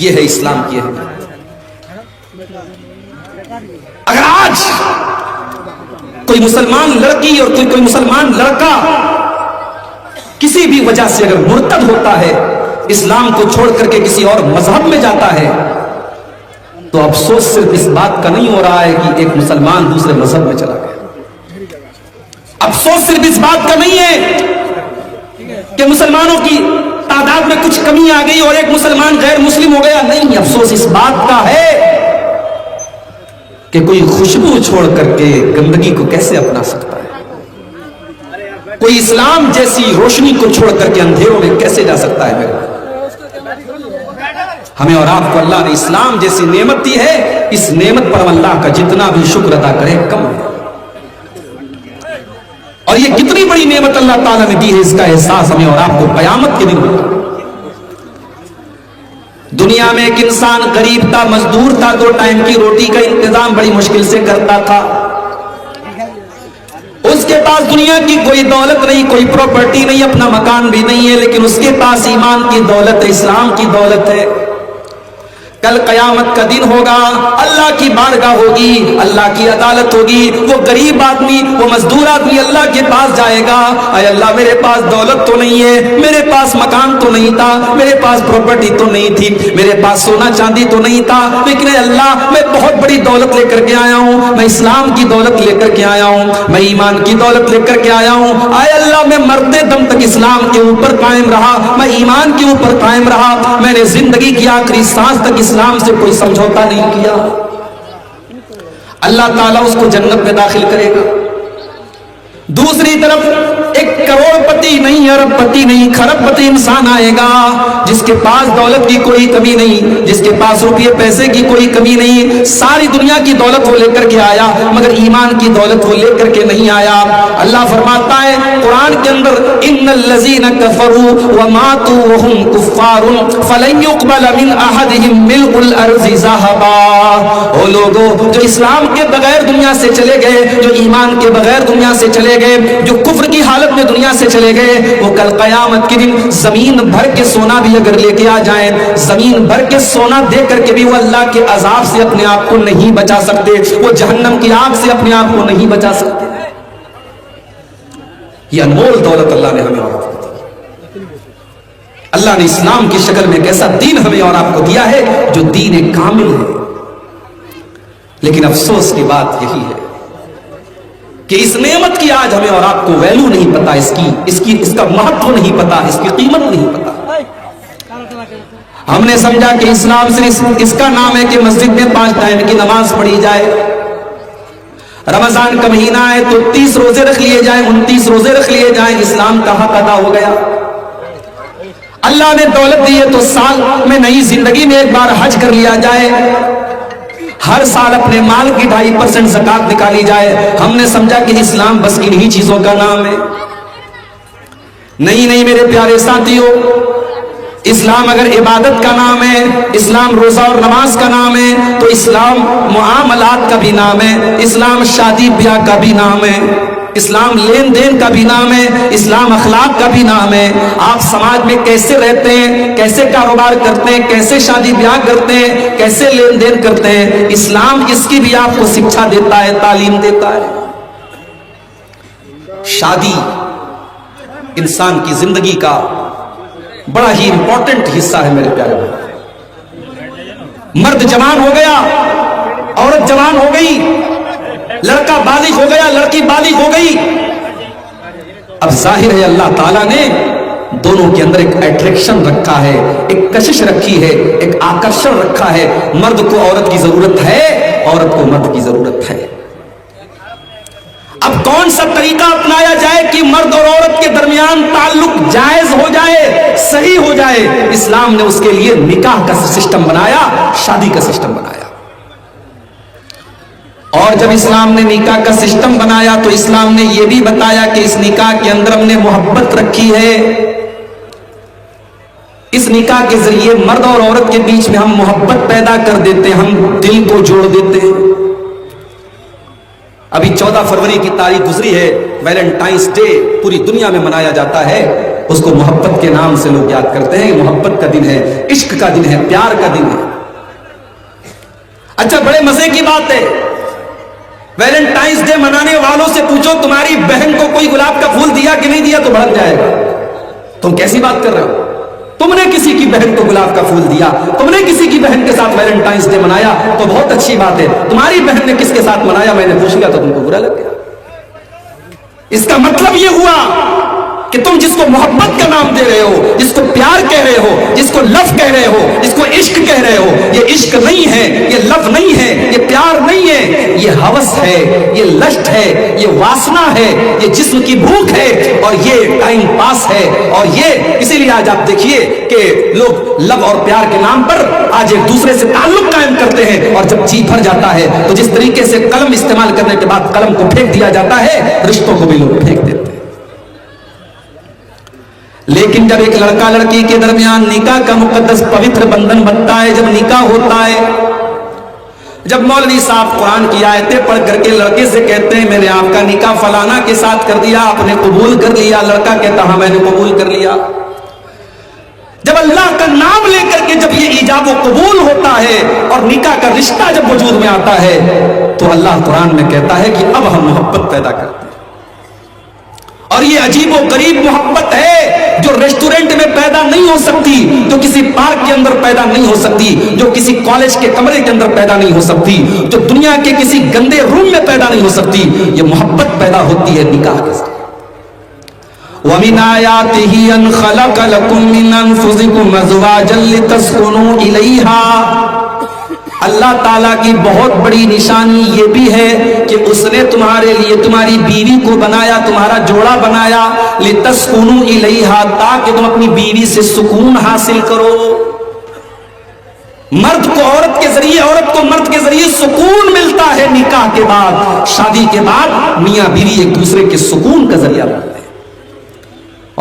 یہ ہے اسلام کی اہمیت۔ اگر آج کوئی مسلمان لڑکی اور کوئی مسلمان لڑکا کسی بھی وجہ سے اگر مرتد ہوتا ہے، اسلام کو چھوڑ کر کے کسی اور مذہب میں جاتا ہے، تو افسوس صرف اس بات کا نہیں ہو رہا ہے کہ ایک مسلمان دوسرے مذہب میں چلا گیا۔ افسوس صرف اس بات کا نہیں ہے کہ مسلمانوں کی تعداد میں کچھ کمی آ گئی اور ایک مسلمان غیر مسلم ہو گیا، نہیں، افسوس اس بات کا ہے کہ کوئی خوشبو چھوڑ کر کے گندگی کو کیسے اپنا سکتا ہے، کوئی اسلام جیسی روشنی کو چھوڑ کر کے اندھیروں میں کیسے جا سکتا ہے۔ میرے ہمیں اور آپ کو اللہ نے اسلام جیسی نعمت دی ہے، اس نعمت پر اللہ کا جتنا بھی شکر ادا کرے کم ہے۔ اور یہ کتنی بڑی نعمت اللہ تعالیٰ نے دی ہے، اس کا احساس ہمیں اور آپ کو قیامت کے دن ہوگا۔ دنیا میں ایک انسان غریب تھا، مزدور تھا، 2 ٹائم کی روٹی کا انتظام بڑی مشکل سے کرتا تھا۔ اس کے پاس دنیا کی کوئی دولت نہیں، کوئی پراپرٹی نہیں، اپنا مکان بھی نہیں ہے، لیکن اس کے پاس ایمان کی دولت ہے، اسلام کی دولت ہے۔ کل قیامت کا دن ہوگا، اللہ کی بارگاہ ہوگی، اللہ کی عدالت ہوگی، وہ غریب آدمی، وہ مزدور آدمی اللہ کے پاس جائے گا، اے اللہ میرے پاس دولت تو نہیں ہے، میرے پاس مکان تو نہیں تھا، میرے پاس پراپرٹی تو نہیں تھی، میرے پاس سونا چاندی تو نہیں تھا، لیکن اے اللہ میں بہت بڑی دولت لے کر کے آیا ہوں، میں اسلام کی دولت لے کر کے آیا ہوں، میں ایمان کی دولت لے کر کے آیا ہوں، اے اللہ میں مرتے دم تک اسلام کے اوپر قائم رہا، میں ایمان کے اوپر قائم رہا، میں نے زندگی کی آخری سانس تک اسلام سے کوئی سمجھوتا نہیں کیا۔ اللہ تعالیٰ اس کو جنت میں داخل کرے گا۔ دوسری طرف ایک کروڑ پتی نہیں، ارب پتی نہیں، کھرب پتی انسان آئے گا جس کے پاس دولت کی کوئی کمی نہیں، جس کے پاس روپے پیسے کی کوئی کمی نہیں، ساری دنیا کی دولت وہ لے کر کے آیا مگر ایمان کی دولت وہ لے کر کے نہیں آیا۔ اللہ فرماتا ہے قرآن کے اندر ان الذین کفروا وماتوا وهم کفار فلن يقبل من احدهم ملء الارض ذهبا۔ وہ لوگوں جو اسلام کے بغیر دنیا سے چلے گئے، جو ایمان کے بغیر دنیا سے چلے گئے، جو کفر کی حالت میں دنیا سے چلے گئے، وہ کل قیامت کے دن زمین بھر کے سونا بھی اگر لے کے آ جائیں، زمین بھر کے سونا دے کر کے بھی وہ اللہ کے عذاب سے اپنے آپ کو نہیں بچا سکتے، وہ جہنم کی آگ سے اپنے آپ کو نہیں بچا سکتے۔ یہ انمول دولت اللہ نے ہمیں اور آپ کو دی۔ اللہ نے اسلام کی شکل میں ایک ایسا دین ہمیں اور آپ کو دیا ہے جو دین کامل ہے، لیکن افسوس کی بات یہی ہے کہ اس نعمت کی آج ہمیں اور آپ کو ویلیو نہیں پتا، اس کا مہتو نہیں پتا، اس کی قیمت نہیں پتا۔ ہم نے سمجھا کہ اسلام صرف اس کا نام ہے کہ مسجد میں 5 ٹائم کی نماز پڑھی جائے، رمضان کا مہینہ ہے تو 30 روزے رکھ لیے جائیں، 29 روزے رکھ لیے جائیں، اسلام کا حق ادا ہو گیا۔ اللہ نے دولت دی ہے تو سال میں نئی زندگی میں ایک بار حج کر لیا جائے، ہر سال اپنے مال کی 2.5% زکات نکالی جائے۔ ہم نے سمجھا کہ اسلام بس انہی چیزوں کا نام ہے۔ نہیں میرے پیارے ساتھیوں، اسلام اگر عبادت کا نام ہے، اسلام روزہ اور نماز کا نام ہے، تو اسلام معاملات کا بھی نام ہے، اسلام شادی بیاہ کا بھی نام ہے، اسلام لین دین کا بھی نام ہے، اسلام اخلاق کا بھی نام ہے. آپ سماج میں کیسے رہتے ہیں، کیسے کاروبار کرتے ہیں، کیسے شادی بیاہ کرتے ہیں، کیسے لین دین کرتے ہیں، اسلام اس کی بھی آپ کو شکشا دیتا ہے، تعلیم دیتا ہے. شادی انسان کی زندگی کا بڑا ہی امپورٹنٹ حصہ ہے میرے پیارے بھائی. مرد جوان ہو گیا، عورت جوان ہو گئی، لڑکا بالغ ہو گیا، لڑکی بالغ ہو گئی. اب ظاہر ہے اللہ تعالیٰ نے دونوں کے اندر ایک اٹریکشن رکھا ہے، ایک کشش رکھی ہے، ایک آکرشن رکھا ہے. مرد کو عورت کی ضرورت ہے، عورت کو مرد کی ضرورت ہے. اب کون سا طریقہ اپنایا جائے کہ مرد اور عورت کے درمیان تعلق جائز ہو جائے، صحیح ہو جائے؟ اسلام نے اس کے لیے نکاح کا سسٹم بنایا، شادی کا سسٹم بنایا. اور جب اسلام نے نکاح کا سسٹم بنایا تو اسلام نے یہ بھی بتایا کہ اس نکاح کے اندر ہم نے محبت رکھی ہے. اس نکاح کے ذریعے مرد اور عورت کے بیچ میں ہم محبت پیدا کر دیتے ہیں، ہم دل کو جوڑ دیتے ہیں. ابھی 14 فروری کی تاریخ گزری ہے، ویلنٹائنس ڈے پوری دنیا میں منایا جاتا ہے. اس کو محبت کے نام سے لوگ یاد کرتے ہیں. محبت کا دن ہے، عشق کا دن ہے، پیار کا دن ہے. اچھا، بڑے مزے کی بات ہے، ویلنٹائنس ڈے منانے والوں سے پوچھو تمہاری بہن کو کوئی گلاب کا پھول دیا کہ نہیں دیا تو بھڑک جائے گا. تم کیسی بات کر رہے ہو؟ تم نے کسی کی بہن کو گلاب کا پھول دیا، تم نے کسی کی بہن کے ساتھ ویلنٹائنس ڈے منایا تو بہت اچھی بات ہے. تمہاری بہن نے کس کے ساتھ منایا میں نے پوچھ لیا تو تم کو برا لگ گیا. اس کا مطلب یہ ہوا کہ تم جس کو محبت کا نام دے رہے ہو، جس کو پیار کہہ رہے ہو، جس کو لو کہہ رہے ہو، جس کو عشق کہہ رہے ہو، یہ عشق نہیں ہے، یہ لو نہیں ہے، یہ پیار نہیں ہے، یہ ہوس ہے، یہ لشٹ ہے، یہ واسنا ہے، یہ جسم کی بھوک ہے، اور یہ ٹائم پاس ہے. اور یہ اسی لیے آج آپ دیکھیے کہ لوگ لو اور پیار کے نام پر آج ایک دوسرے سے تعلق قائم کرتے ہیں، اور جب جی بھر جاتا ہے تو جس طریقے سے قلم استعمال کرنے کے بعد قلم کو پھینک دیا جاتا ہے، رشتوں کو بھی لوگ پھینک دیتے ہیں. لیکن جب ایک لڑکا لڑکی کے درمیان نکاح کا مقدس پوتر بندھن بنتا ہے، جب نکاح ہوتا ہے، جب مولوی صاحب قرآن کی آیتیں پڑھ کر کے لڑکے سے کہتے ہیں میں نے آپ کا نکاح فلانا کے ساتھ کر دیا، آپ نے قبول کر لیا، لڑکا کہتا ہاں میں نے قبول کر لیا. جب اللہ کا نام لے کر کے جب یہ ایجاب و قبول ہوتا ہے اور نکاح کا رشتہ جب وجود میں آتا ہے تو اللہ قرآن میں کہتا ہے کہ اب ہم محبت پیدا کرتے ہیں. اور یہ عجیب و غریب محبت ہے جو ریسٹورنٹ میں پیدا نہیں ہو سکتی، جو کسی پارک کے اندر پیدا نہیں ہو سکتی، جو کسی کالج کے کمرے کے اندر پیدا نہیں ہو سکتی، جو دنیا کے کسی گندے روم میں پیدا نہیں ہو سکتی. یہ محبت پیدا ہوتی ہے نکاح کے ساتھ. وَمِنْ آيَاتِهِ أَنْ خَلَقَ لَكُم مِّنْ أَنفُسِكُمْ أَزْوَاجًا لِتَسْكُنُوا إِلَيْهَا. اللہ تعالیٰ کی بہت بڑی نشانی یہ بھی ہے کہ اس نے تمہارے لیے تمہاری بیوی کو بنایا، تمہارا جوڑا بنایا، لِتَسْكُنُوا إِلَيْهَا، تاکہ تم اپنی بیوی سے سکون حاصل کرو. مرد کو عورت کے ذریعے، عورت کو مرد کے ذریعے سکون ملتا ہے. نکاح کے بعد، شادی کے بعد میاں بیوی ایک دوسرے کے سکون کا ذریعہ بنتے ہیں.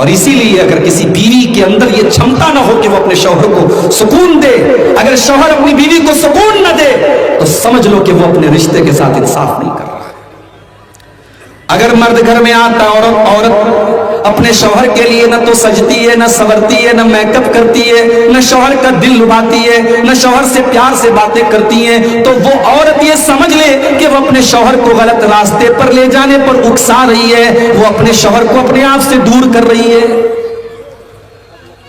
اور اسی لیے اگر کسی بیوی کے اندر یہ چھمتا نہ ہو کہ وہ اپنے شوہر کو سکون دے، اگر شوہر اپنی بیوی کو سکون نہ دے تو سمجھ لو کہ وہ اپنے رشتے کے ساتھ انصاف نہیں کر رہا ہے. اگر مرد گھر میں آتا اور عورت اپنے شوہر کے لیے نہ تو سجتی ہے، نہ سنورتی ہے، نہ میک اپ کرتی ہے، نہ شوہر کا دل لباتی ہے، نہ شوہر سے پیار سے باتیں کرتی ہیں، تو وہ عورت یہ سمجھ لے کہ وہ اپنے شوہر کو غلط راستے پر لے جانے پر اکسا رہی ہے، وہ اپنے شوہر کو اپنے آپ سے دور کر رہی ہے.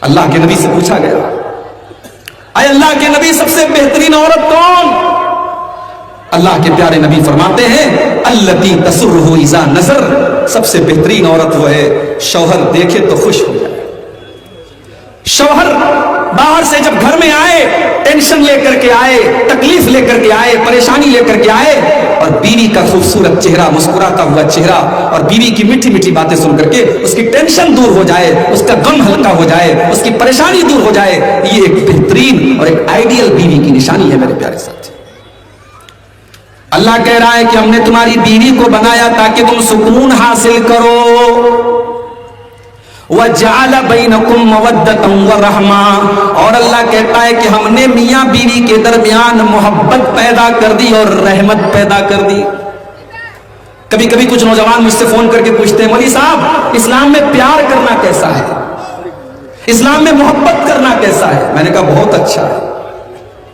اللہ کے نبی سے پوچھا گیا، اے اللہ کے نبی سب سے بہترین عورت کون؟ اللہ کے پیارے نبی فرماتے ہیں التی تسرہ اذا نظر، سب سے بہترین عورت وہ ہے شوہر دیکھے تو خوش ہو جائے. شوہر باہر سے جب گھر میں آئے، ٹینشن لے کر کے آئے، تکلیف لے کر کے آئے، پریشانی لے کر کے آئے، اور بیوی کا خوبصورت چہرہ، مسکراتا ہوا چہرہ اور بیوی کی میٹھی میٹھی باتیں سن کر کے اس کی ٹینشن دور ہو جائے، اس کا غم ہلکا ہو جائے، اس کی پریشانی دور ہو جائے، یہ ایک بہترین اور ایک آئیڈیل بیوی کی نشانی ہے میرے پیارے ساتھی. اللہ کہہ رہا ہے کہ ہم نے تمہاری بیوی کو بنایا تاکہ تم سکون حاصل کرو. وَجَعَلَ بَيْنَكُمْ مَوَدَّةً وَرَحْمَةً، اور اللہ کہتا ہے کہ ہم نے میاں بیوی کے درمیان محبت پیدا کر دی اور رحمت پیدا کر دی. کبھی کبھی کچھ نوجوان مجھ سے فون کر کے پوچھتے ہیں مولوی صاحب اسلام میں پیار کرنا کیسا ہے، اسلام میں محبت کرنا کیسا ہے؟ میں نے کہا بہت اچھا ہے،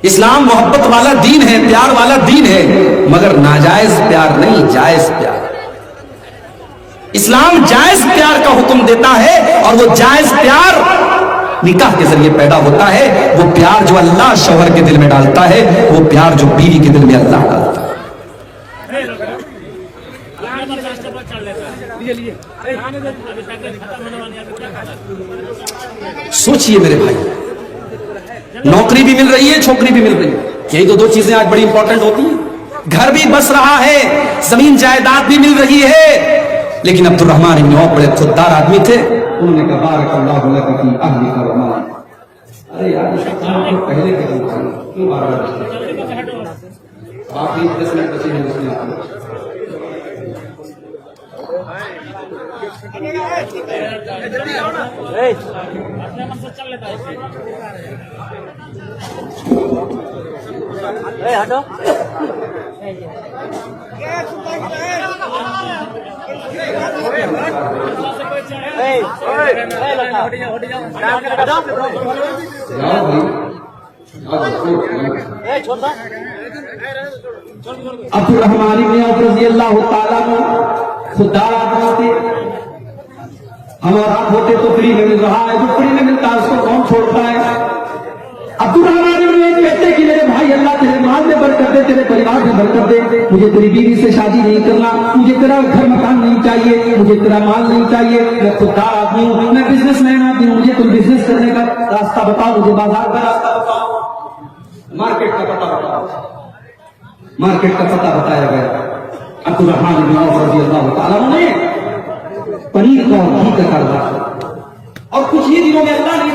اسلام محبت والا دین ہے، پیار والا دین ہے، مگر ناجائز پیار نہیں، جائز پیار۔ اسلام جائز پیار کا حکم دیتا ہے، اور وہ جائز پیار نکاح کے ذریعے پیدا ہوتا ہے۔ وہ پیار جو اللہ شوہر کے دل میں ڈالتا ہے، وہ پیار جو بیوی کے دل میں اللہ ڈالتا ہے۔ سوچئے میرے بھائی، نوکری بھی مل رہی ہے، چھوکری بھی مل رہی ہے، یہی تو دو چیزیں آج بڑی امپورٹنٹ ہوتی ہیں۔ گھر بھی بس رہا ہے، زمین جائیداد بھی مل رہی ہے، لیکن عبد الرحمن بن عوف بڑے خوددار آدمی تھے، انہوں نے کہا بارک اللہ لک فی اہلک و مالک۔ ارے یار پہلے کیوں بار بار آپ 10 منٹ بچے ہیں اس میں ہٹو عبد الرحمن بن عوف رضی اللہ تعالیٰ عنہ خوددار آدمی تھے۔ ہم اور آپ ہوتے تو فری میں مل رہا ہے، جو فری میں ملتا ہے اس کو کون چھوڑتا ہے؟ عبد الرحمن بن عوف کہتے کہ میرے بھائی اللہ تیرے مال میں برکت دے، تیرے پریوار میں برکت دے، مجھے تیری بیوی سے شادی نہیں کرنا، مجھے تیرا گھر مکان نہیں چاہیے، مجھے تیرا مال نہیں چاہیے، میں خوددار آدمی ہوں، میں بزنس مین آدمی ہوں، مجھے تم بزنس کرنے کا راستہ بتاؤ، مجھے بازار کا راستہ بتاؤ، مارکیٹ کا پتہ بتاؤ۔ مارکیٹ کا پتہ بتایا گیا۔ عبد الرحمن بن عوف رضی اللہ تعالیٰ نے پنیر کا اور گھی کا کاروبار، اور کچھ ہی دنوں میں اللہ نے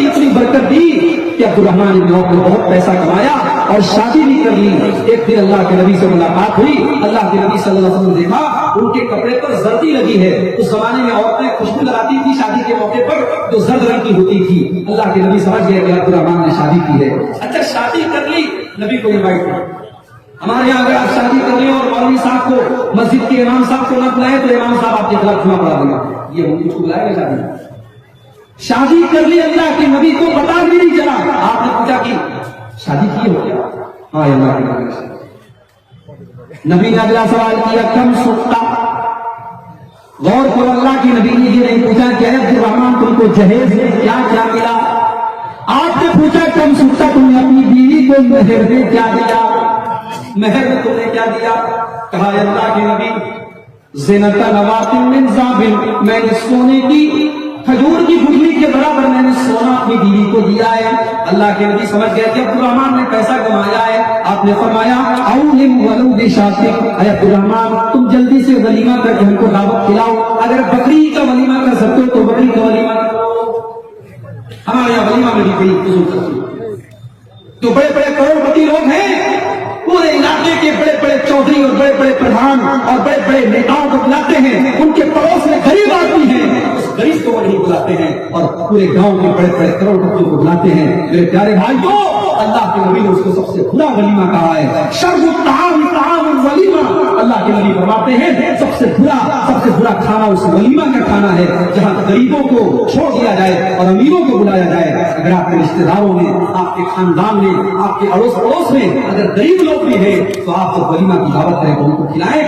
اتنی برکت دی کہ عبد الرحمن بن عوف نے بہت پیسہ کمایا اور شادی بھی کر لی۔ ایک دن اللہ کے نبی سے ملاقات ہوئی، اللہ کے نبی صلی اللہ علیہ وسلم نے دیکھا ان کے کپڑے پر زردی لگی ہے۔ اس زمانے میں عورتیں خوشبو لگاتی تھی شادی کے موقع پر جو زرد رنگ کی ہوتی تھی۔ اللہ کے نبی سمجھ گئے کہ عبد الرحمن نے شادی کی ہے۔ اچھا شادی کر لی، نبی کو انوائٹ کیا۔ ہمارے یہاں اگر آپ شادی کر لیں اور مولوی صاحب کو، مسجد کے امام صاحب کو نہ بلائیں تو امام صاحب آپ کے خلاف جمعہ پڑھا دیں گے، یہ مجھ کو بلائے گا شادی کر لی۔ اللہ کے نبی کو پتا بھی نہیں چلا۔ آپ نے پوچھا کہ شادی کی ہو کیا؟ ہاں اللہ کے نبی نے اگلا سوال کیا کم سکتا؟ غور کرو، اللہ کی نبی نے یہ نہیں پوچھا کہ عبد الرحمن تم کو جہیز میں کیا کیا ملا، آپ نے پوچھا کم سکتا تم نے اپنی بیوی کو مہر میں کیا دیا، مہر میں تم نے کیا دیا؟ کہا اللہ کے نبی زینت نوات من ذابل، میں نے سونے کی کھجور کی گٹھلی کے برابر میں نے سونا اپنی بیوی کو دیا ہے۔ اللہ کے نبی سمجھ گئے کہ عبد الرحمن نے پیسہ کمایا ہے۔ آپ نے فرمایا اولم ولو بشاتک، اے عبد الرحمن تم جلدی سے ولیمہ کر کے ہم کو دعوت کھلاؤ، اگر بکری کا ولیمہ کر سکتے ہو تو بکری کا ولیمہ کرو۔ ہمارے یہاں ولیمہ میں بھی بڑی خصوصیت ہے، جو بڑے بڑے کروڑ پتی لوگ ہیں پورے علاقے کے بڑے بڑے چودھری اور بڑے بڑے پردھان اور بڑے بڑے نیتاؤں کو بلاتے ہیں، ان کے پڑوس میں غریب آدمی ہیں اس غریب کو وہ نہیں بلاتے ہیں، اور پورے گاؤں کے بڑے بڑے کروڑ پتیوں کو بلاتے ہیں۔ میرے پیارے بھائیوں، اللہ کے نبی نے اس کو سب سے برا ولیمہ کہا ہے، شر الطعام طعام الولیمہ۔ اللہ کے نبی فرماتے ہیں سب سے برا کھانا اس ولیمہ کا کھانا ہے جہاں غریبوں کو چھوڑ دیا جائے اور امیروں کو بلایا جائے۔ اگر آپ کے رشتے داروں میں، آپ کے خاندان میں، آپ کے اڑوس پڑوس میں اگر غریب لوگ بھی ہیں تو آپ جب ولیمہ کی دعوت کریں تو ان کو کھلائیں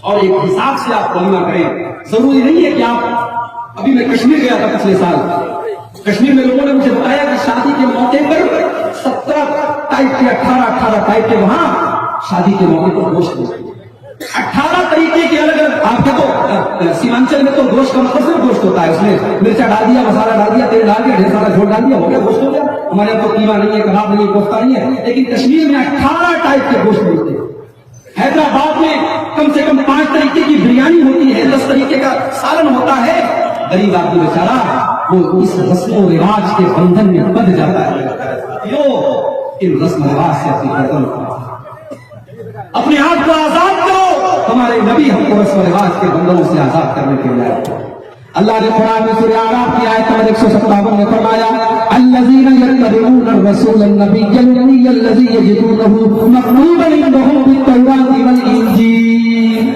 اور ایک حساب سے آپ ولیمہ کریں۔ ضروری نہیں ہے کہ آپ، ابھی میں کشمیر گیا تھا پچھلے سال، کشمیر میں لوگوں نے مجھے بتایا کہ شادی کے موقع پر 17 ٹائپ کے 18 ٹائپ کے وہاں شادی کے موقع پر گوشت ملتے ہیں، 18 طریقے کے الگ الگ۔ آپ کے تو سیمانچل میں تو گوشت کا مطلب صرف گوشت ہوتا ہے، اس میں مرچا ڈال دیا، مسالہ ڈال دیا، تیل ڈال دیا، ڈھیر سارا جھول ڈال دیا، ہو گیا گوشت ہو گیا۔ ہمارے یہاں تو قیمہ نہیں ہے، کباب نہیں ہے، کوفتہ نہیں ہے، لیکن کشمیر میں 18 ٹائپ کے گوشت ملتے ہیں۔ حیدرآباد میں کم سے کم 5 طریقے کی بریانی ہوتی ہے، 10 طریقے کا سالن ہوتا ہے۔ غریب آدمی بیچارہ وہ اس رسم و رواج کے بندھن میں بندھ جاتا ہے۔ ان رسم و رواج سے اپنی گردن اپنے آپ کو آزاد کرو۔ ہمارے نبی ہم کو رسم و رواج کے بندھنوں سے آزاد کرنے کے لیے آئے۔ اللہ نے قرآن میں سورہ اعراف کی آیت نمبر 157 میں فرمایا الذین یتبعون الرسول النبی النبی الذی یجدونہ مکتوبا عندہم فی التوراۃ والانجیل۔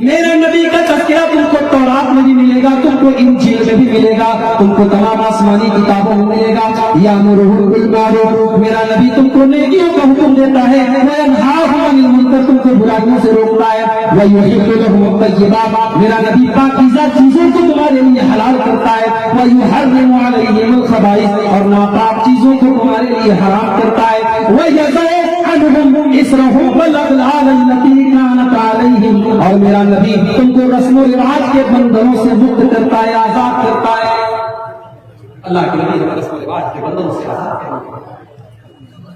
میرے نبی کا تذکرہ تم کو تورات میں بھی ملے گا، تم کو انجیل میں بھی ملے گا، تم کو تمام آسمانی کتابوں میں ملے گا۔ یامرہم بالمعروف، میرا نبی تم کو نیکیوں کا حکم دیتا ہے، وینہاہم عن المنکر، تم کو برائیوں سے روکتا ہے، ویحل لہم الطیبات، میرا نبی پاکیزہ چیزوں کو تمہارے لیے حلال کرتا ہے، ویحرم علیہم الخبائث، اور ناپاک چیزوں کو تمہارے لیے حرام کرتا ہے، ویضع عنہم اصرہم والاغلال التي كانت علیہم، اور میرا نبی تم کو رسم و رواج کے بندھنوں سے مکت کرتا ہے، آزاد کرتا ہے۔ اللہ کے نبی ہمیں رسم و رواج کے بندھنوں سے آزاد کرتا ہے۔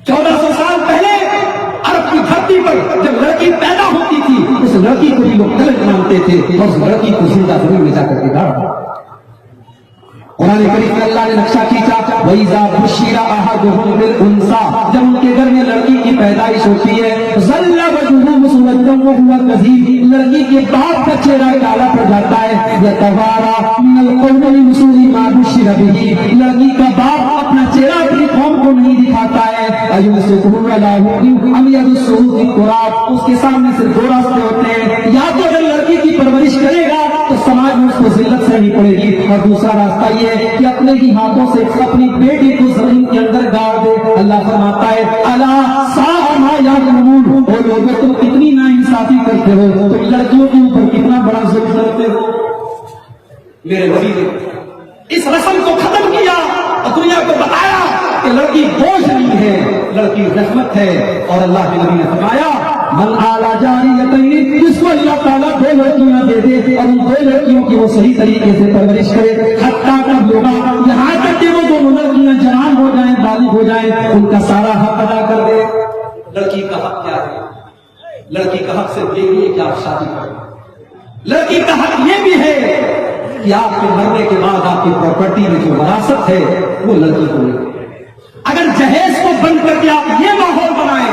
1400 سال پہلے عرب کی دھرتی پر جب لڑکی پیدا ہوتی تھی، اس لڑکی کو بھی لوگ غلط مانتے تھے اور اس لڑکی کو زندہ زمین میں جا کر کے گاڑا۔ قرآن کریم میں اللہ نے نقشہ کھینچا، وَإِذَا بُشِّرَ أَحَدُهُم بِالْأُنثىٰ، جب ان کے گھر میں لڑکی کی پیدائش ہوتی ہے، ظَلَّ وَجْهُهُ مُسْوَدًّا وَهُوَ كَظِيمٌ، لڑکی کے باپ کا چہرہ کالا پڑ جاتا ہے، يَتَوَارَىٰ مِنَ الْقَوْمِ مِن سُوءِ مَا بُشِّرَ بِهِ، لڑکی کا باپ اپنا چہرہ اپنی قوم کو نہیں دکھاتا ہے، أَيُمْسِكُهُ عَلَىٰ هُنٍ أَمْ يَدُسُّهُ فِي التُّرَابِ، اس کے سامنے صرف دو راستے ہوتے ہیں، یا تو اگر لڑکی کی پرورش کرے گا تو سماج میں اس کو ذلت سہنی پڑے گی، اور دوسرا راستہ یہ ہے کہ اپنے ہی ہاتھوں سے اپنی بیٹی کو زمین کے اندر گاڑ دے۔ اللہ فرماتا ہے الا ساء ما یحکمون، او لوگوں تم کتنی ناانصافی کرتے ہو، تم لڑکیوں کے اوپر کتنا بڑا ظلم کرتے ہو۔ میرے نبی نے اس رسم کو ختم کیا اور دنیا کو بتایا کہ لڑکی بوجھ نہیں ہے، لڑکی رحمت ہے، اور اللہ کے نبی نے فرمایا من اعلی جاریتین، جس کو اللہ تعالیٰ دو لڑکیاں دے دے اور ان دو لڑکیوں کی وہ صحیح طریقے سے پرورش کرے، حتیٰ تک لوگا، یہاں تک کہ وہ دونوں لڑکیاں جوان ہو جائیں، بالغ ہو جائیں، ان کا سارا حق ادا کر دے۔ لڑکی کا حق کیا ہے؟ لڑکی کا حق صرف یہ نہیں ہے کہ آپ شادی کریں، لڑکی کا حق یہ بھی ہے کہ آپ کے مرنے کے بعد آپ کی پراپرٹی میں جو وراثت ہے وہ لڑکی کو ملے۔ اگر جہیز کو بند کر کے آپ یہ ماحول بنائیں،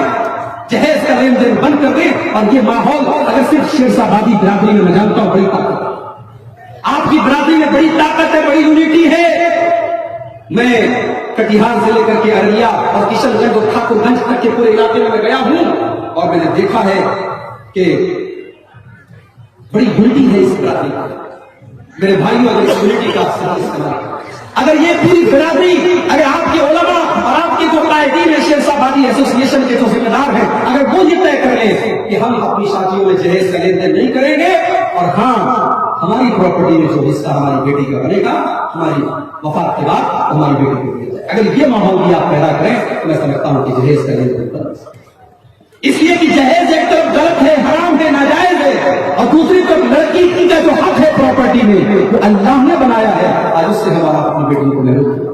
جہیز کا لین دین بند کر دیں، اور یہ ماحول اگر صرف شیرشاہ آبادی برادری میں، میں جانتا ہوں بڑی طاقت، آپ کی برادری میں بڑی طاقت ہے، بڑی یونٹی ہے۔ میں کٹیہار سے لے کر کے ارریا اور کشن گنج اور ٹھاکر گنج تک کے پورے علاقے میں گیا ہوں، اور میں نے دیکھا ہے کہ بڑی یونٹی ہے اس برادری میں۔ میرے بھائیوں، اگر اس یونٹی کا استعمال، اگر یہ پوری برادری، اگر آپ کے علماء اور آپ کے جو قائدین ہیں شیرشاہ آبادی ایسوسی ایشن کے جو ذمہ دار ہیں، اگر وہ یہ طے کر لیں کہ ہم اپنی شادیوں میں جہیز کا لین دین نہیں کریں گے، اور ہاں ہماری پراپرٹی میں جو حصہ ہماری بیٹی کا بنے گا ہماری وفات کے بعد ہماری بیٹی کو ملے گا، اگر یہ ماحول بھی آپ پیدا کریں تو میں سمجھتا ہوں کہ جہیز کا لین دین کریں، اس لیے کہ جہیز ایک طرف غلط ہے، حرام ہے، ناجائز ہے، اور دوسری طرف لڑکی کا جو حق ہے پراپرٹی میں وہ اللہ نے بنایا ہے، آج اس سے ہمارا اپنی بیٹیوں کو محروم ہے۔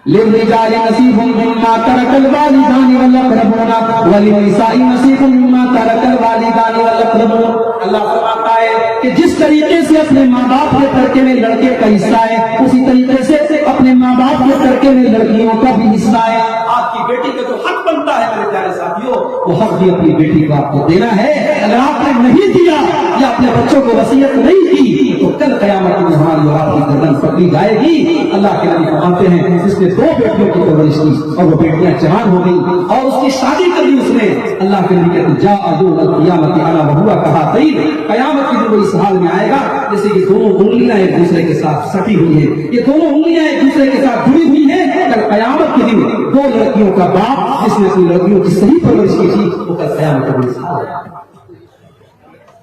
للرجال نصیب مما ترک الوالدان والاقربون وللنساء نصیب مما ترک الوالدان والاقربون۔ اللہ فرماتا ہے کہ جس طریقے سے اپنے ماں باپ کے ترکے میں لڑکے کا حصہ ہے، اسی طریقے سے اپنے ماں باپ کے ترکے میں لڑکیوں کا بھی حصہ ہے۔ آپ کی بیٹی کا جو حق بنتا ہے میرے پیارے ساتھیوں، وہ حق بھی اپنی بیٹی کو آپ کو دینا ہے۔ اگر آپ نے نہیں دیا یا اپنے بچوں کو وصیت نہیں کی تو کل قیامت میں ہماری اور آپ کی گردن پکڑی جائے گی۔ اللہ کے نبی فرماتے ہیں جس نے دو بیٹیوں کی پرورش کی اور وہ بیٹیاں جوان ہو گئی اور اس کی شادی کر دی اس نے، اللہ کے نبی کہتے ہیں جاء یوم القیامت انا وہو کہاتین، قیامت کے دن وہ اس حال میں آئے گا جیسے یہ دونوں انگلیاں ایک دوسرے کے ساتھ سٹی ہوئی ہیں، یہ دونوں انگلیاں ایک دوسرے کے ساتھ جڑی ہوئی ہیں۔ کل قیامت کے دن دو لڑکیوں کا باپ جس نے اپنی لڑکیوں کی صحیح پرورش کی تھی وہ کل قیامت کے دن اس حال ہے۔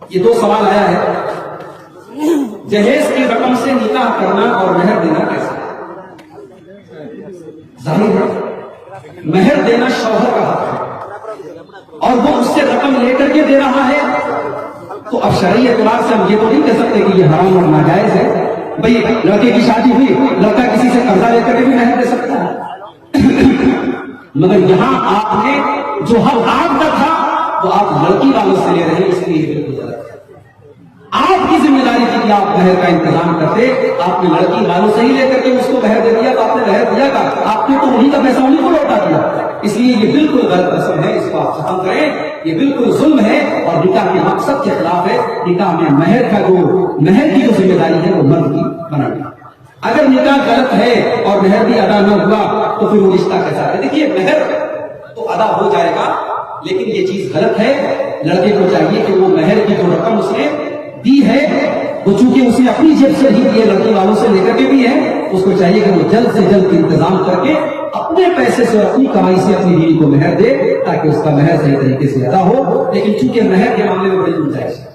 یہ دو سوال آیا ہے، جہیز کی رقم سے نکاح کرنا اور مہر دینا کیسے؟ ظاہر ہے مہر دینا شوہر کا حق ہے اور وہ اس سے رقم لے کر کے دے رہا ہے، تو اب شرعی اعتبار سے ہم یہ تو نہیں کہہ سکتے کہ یہ حرام اور ناجائز ہے۔ بھئی لڑکے کی شادی ہوئی، لڑکا کسی سے قرضہ لے کر کے بھی مہر دے سکتا ہے، مگر یہاں آپ نے جو حق آپ کا تھا وہ آپ لڑکی والوں سے لے رہے ہیں، اس لیے بالکل غلط ہے۔ آپ کی ذمہ داری تھی کہ آپ مہر کا انتظام کرتے، آپ نے لڑکی والوں سے ہی لے کر کے اس کو مہر دے دیا تو آپ نے مہر دیا تھا، آپ نے تو انہیں کا پیسہ انہیں کو لوٹا دیا، اس لیے یہ بالکل غلط رسم ہے، اس کو آپ ختم کریں، یہ بالکل ظلم ہے اور نکاح کے مقصد کے خلاف ہے۔ نکاح میں مہر کی جو ذمہ داری ہے وہ مرد کی بنانی۔ اگر نکاح غلط ہے اور مہر بھی ادا نہ ہوا تو پھر وہ رشتہ کیسا ہے؟ دیکھیے مہر تو ادا ہو جائے گا لیکن یہ چیز غلط ہے لڑکے کو چاہیے کہ وہ مہر کی جو رقم اس نے دی ہے وہ چونکہ اسے اپنی جیب سے ہی دیے، لڑکی والوں سے لے کر کے بھی ہے، اس کو چاہیے کہ وہ جلد سے جلد انتظام کر کے اپنے پیسے سے اور اپنی کمائی سے اپنی بیوی کو مہر دے تاکہ اس کا مہر صحیح طریقے سے ادا ہو۔ لیکن چونکہ مہر کے معاملے میں بڑی گنجائش ہے،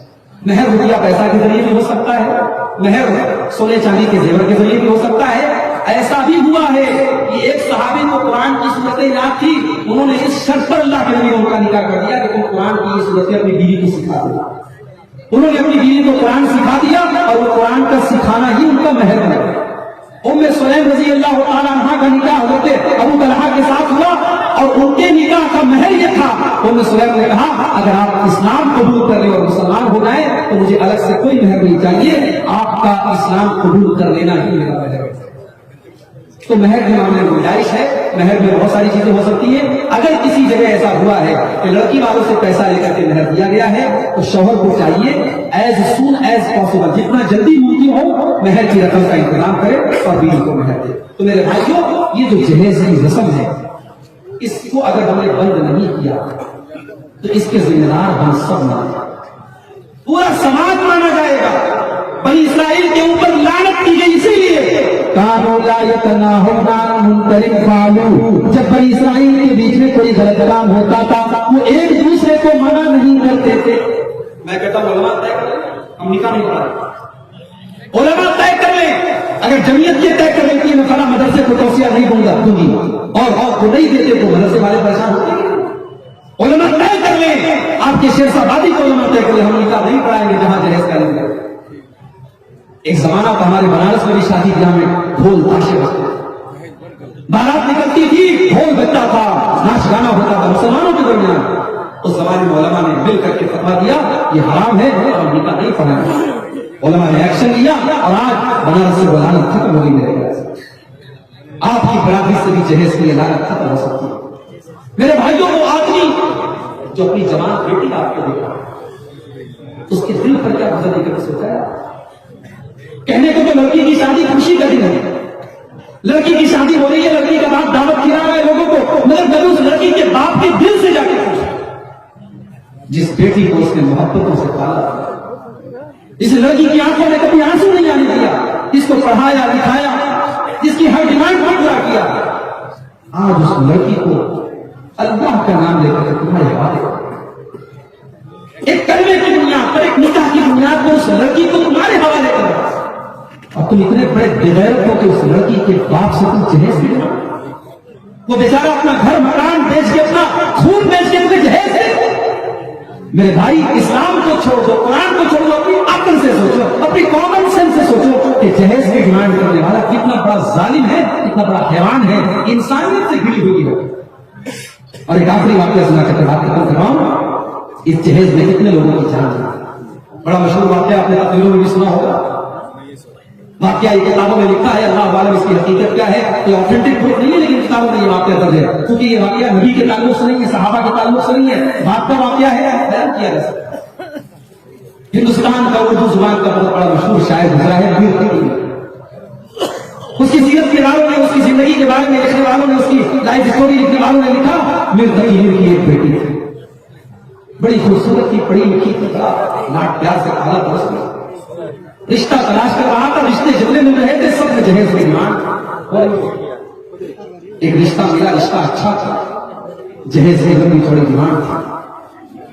مہر روپیہ پیسہ کے ذریعے بھی ہو سکتا ہے، مہر سونے چاندی کے زیور کے ذریعے بھی ہو سکتا ہے۔ ایسا بھی ہوا ہے کہ ایک صحابی کو قرآن کی صورتیں یاد تھی، انہوں نے اس شرط پر اللہ کے نبی ان کا نکاح کر دیا کہ تم قرآن کی یہ صورتیں اپنی بیوی کو سکھا دو۔ انہوں نے اپنی بیوی کو قرآن سکھا دیا اور وہ قرآن کا سکھانا ہی ان کا مہر بنا۔ ام سلیم رضی اللہ تعالیٰ عنہ کا نکاح حضرت ابو طلحہ کے ساتھ ہوا اور ان کے نکاح کا مہر یہ تھا، ام سلیم نے کہا اگر آپ اسلام قبول کر لیں اور مسلمان ہو جائیں تو مجھے الگ سے کوئی مہر نہیں چاہیے، آپ کا اسلام قبول کر لینا ہی میرا مہر ہے۔ تو مہر کے معاملے میں گنجائش ہے، مہر میں بہت ساری چیزیں ہو سکتی ہیں۔ اگر کسی جگہ ایسا ہوا ہے کہ لڑکی والوں سے پیسہ لے کر کے مہر دیا گیا ہے تو شوہر کو چاہیے ایز سون ایز پاسبل، جتنا جلدی ممکن ہو مہر کی رقم کا انتظام کرے اور بیوی کو مہر دے۔ تو میرے بھائیوں، یہ جو جہیز کی رسم ہے اس کو اگر ہم نے بند نہیں کیا تو اس کے ذمہ دار ہم سب مانے، پورا سماج مانا جائے گا۔ بنی اسرائیل کے اوپر لعنت کی گئی اسی لیے کانوا لا یتناہون عن منکر فعلوہ، جب بنی اسرائیل کے بیچ میں کوئی غلط کام ہوتا تھا وہ ایک دوسرے کو منع نہیں کرتے تھے۔ میں کہتا ہوں علماء طے کر لیں، ہم نکاح نہیں پڑھا، علماء طے کر لیں، اگر جمعیت یہ طے کر لیتی ہے میں فلاں مدرسے کو توسیع نہیں دوں گا دوں گی اور کو نہیں دیتے تو مدرسے والے پریشان ہوتے ہیں۔ علماء طے کر لیں، آپ کے شیخ صاحبادی کو علماء طے کر لیں، ہم نکاح نہیں پڑھائیں گے جہاں جہیز کا نہیں۔ ایک زمانہ تھا ہمارے بنارس میں بھی شادی بیاہ میں ڈھول تاشے بجتے، بارات نکلتی تھی ڈھول بجتا تھا، ناچ گانا ہوتا تھا مسلمانوں کے درمیان۔ اس زمانے میں علماء نے مل کر کے فتویٰ دیا یہ حرام ہے اور نکاح نہیں پڑھانا۔ علماء نے ایکشن لیا اور آج بنارس سے لعنت ختم ہو گئی۔ میرے خیال آپ کی برادری سے بھی جہیز کی لعنت ختم ہو سکتی ہے۔ میرے بھائیوں، وہ آدمی جو اپنی جوان بیٹی آپ کو دیکھا اس کے دل پر کیا گزر کر سوچا ہے؟ کہنے کو تو لڑکی کی شادی خوشی کا دن ہے، لڑکی کی شادی ہو رہی ہے، لڑکی کا باپ دعوت کھلا رہا ہے لوگوں کو، مگر میں اس لڑکی کے باپ کے دل سے جا کے پوچھا جس بیٹی کو اس نے محبتوں سے پالا، جس لڑکی کی آنکھوں میں کبھی آنسو نہیں آنے دیا، جس کو پڑھایا لکھایا، جس کی ہر ڈیمانڈ کو پورا کیا، آج اس لڑکی کو اللہ کا نام لے کر تمہارے حوالے ایک کلمے کی بنیاد پر، ایک نکاح کی بنیاد پر اس لڑکی کو تمہارے حوالے کر، اور تم اتنے بڑے بغیرت ہو کہ اس لڑکی کے باپ سے تم جہیز دے دو۔ وہ بیچارہ اپنا گھر مکان بیچ کے، اپنا خون بیچ کے تمہیں جہیز دے۔ میرے بھائی، اسلام کو چھوڑ دو، قرآن کو چھوڑ دو، اپنی عقل سے سوچو، اپنی کامن سینس سے سوچو کہ جہیز کی ڈیمانڈ کرنے والا کتنا بڑا ظالم ہے، کتنا بڑا حیوان ہے، انسانیت سے گری ہوئی ہے۔ اور ایک آخری واقعہ سنا کر بات ختم کر رہا ہوں، اس جہیز میں کتنے لوگوں کی جان ہے۔ بڑا مشہور واقعہ آپ نے تقریروں میں بھی سنا ہوگا، واقعہ یہ کتابوں میں لکھا ہے، اللہ عالم اس کی حقیقت کیا ہے، یہ آتھینٹک پروف نہیں ہے لیکن کتابوں میں یہ واقعہ درج ہے، کیونکہ یہ واقعہ نبی کے تعلق سے نہیں ہے، صحابہ کے تعلق سے نہیں ہے، بات کا واقعہ ہے، بیان کیا جا سکتا ہے۔ ہندوستان کا اردو زبان کا بہت بڑا مشہور شاعر گزرا ہے میر تقی، اس کی سیرت کے والوں نے، اس کی زندگی کے بارے میں لکھنے والوں نے، اس کی لائف اسٹوری لکھنے والوں نے لکھا، میر تقی کی ایک بیٹی تھی، بڑی خوبصورت تھی، پڑھی لکھی تھی، لاڈ پیار سے کھانا پروستی، رشتہ تلاش کر رہا تھا، رشتے جتنے مل رہے تھے سب میں جہیز کی ڈیمانڈ۔ ایک رشتہ ملا، رشتہ اچھا تھا، جہیز کی لمبی تھوڑی ڈیمانڈ تھی،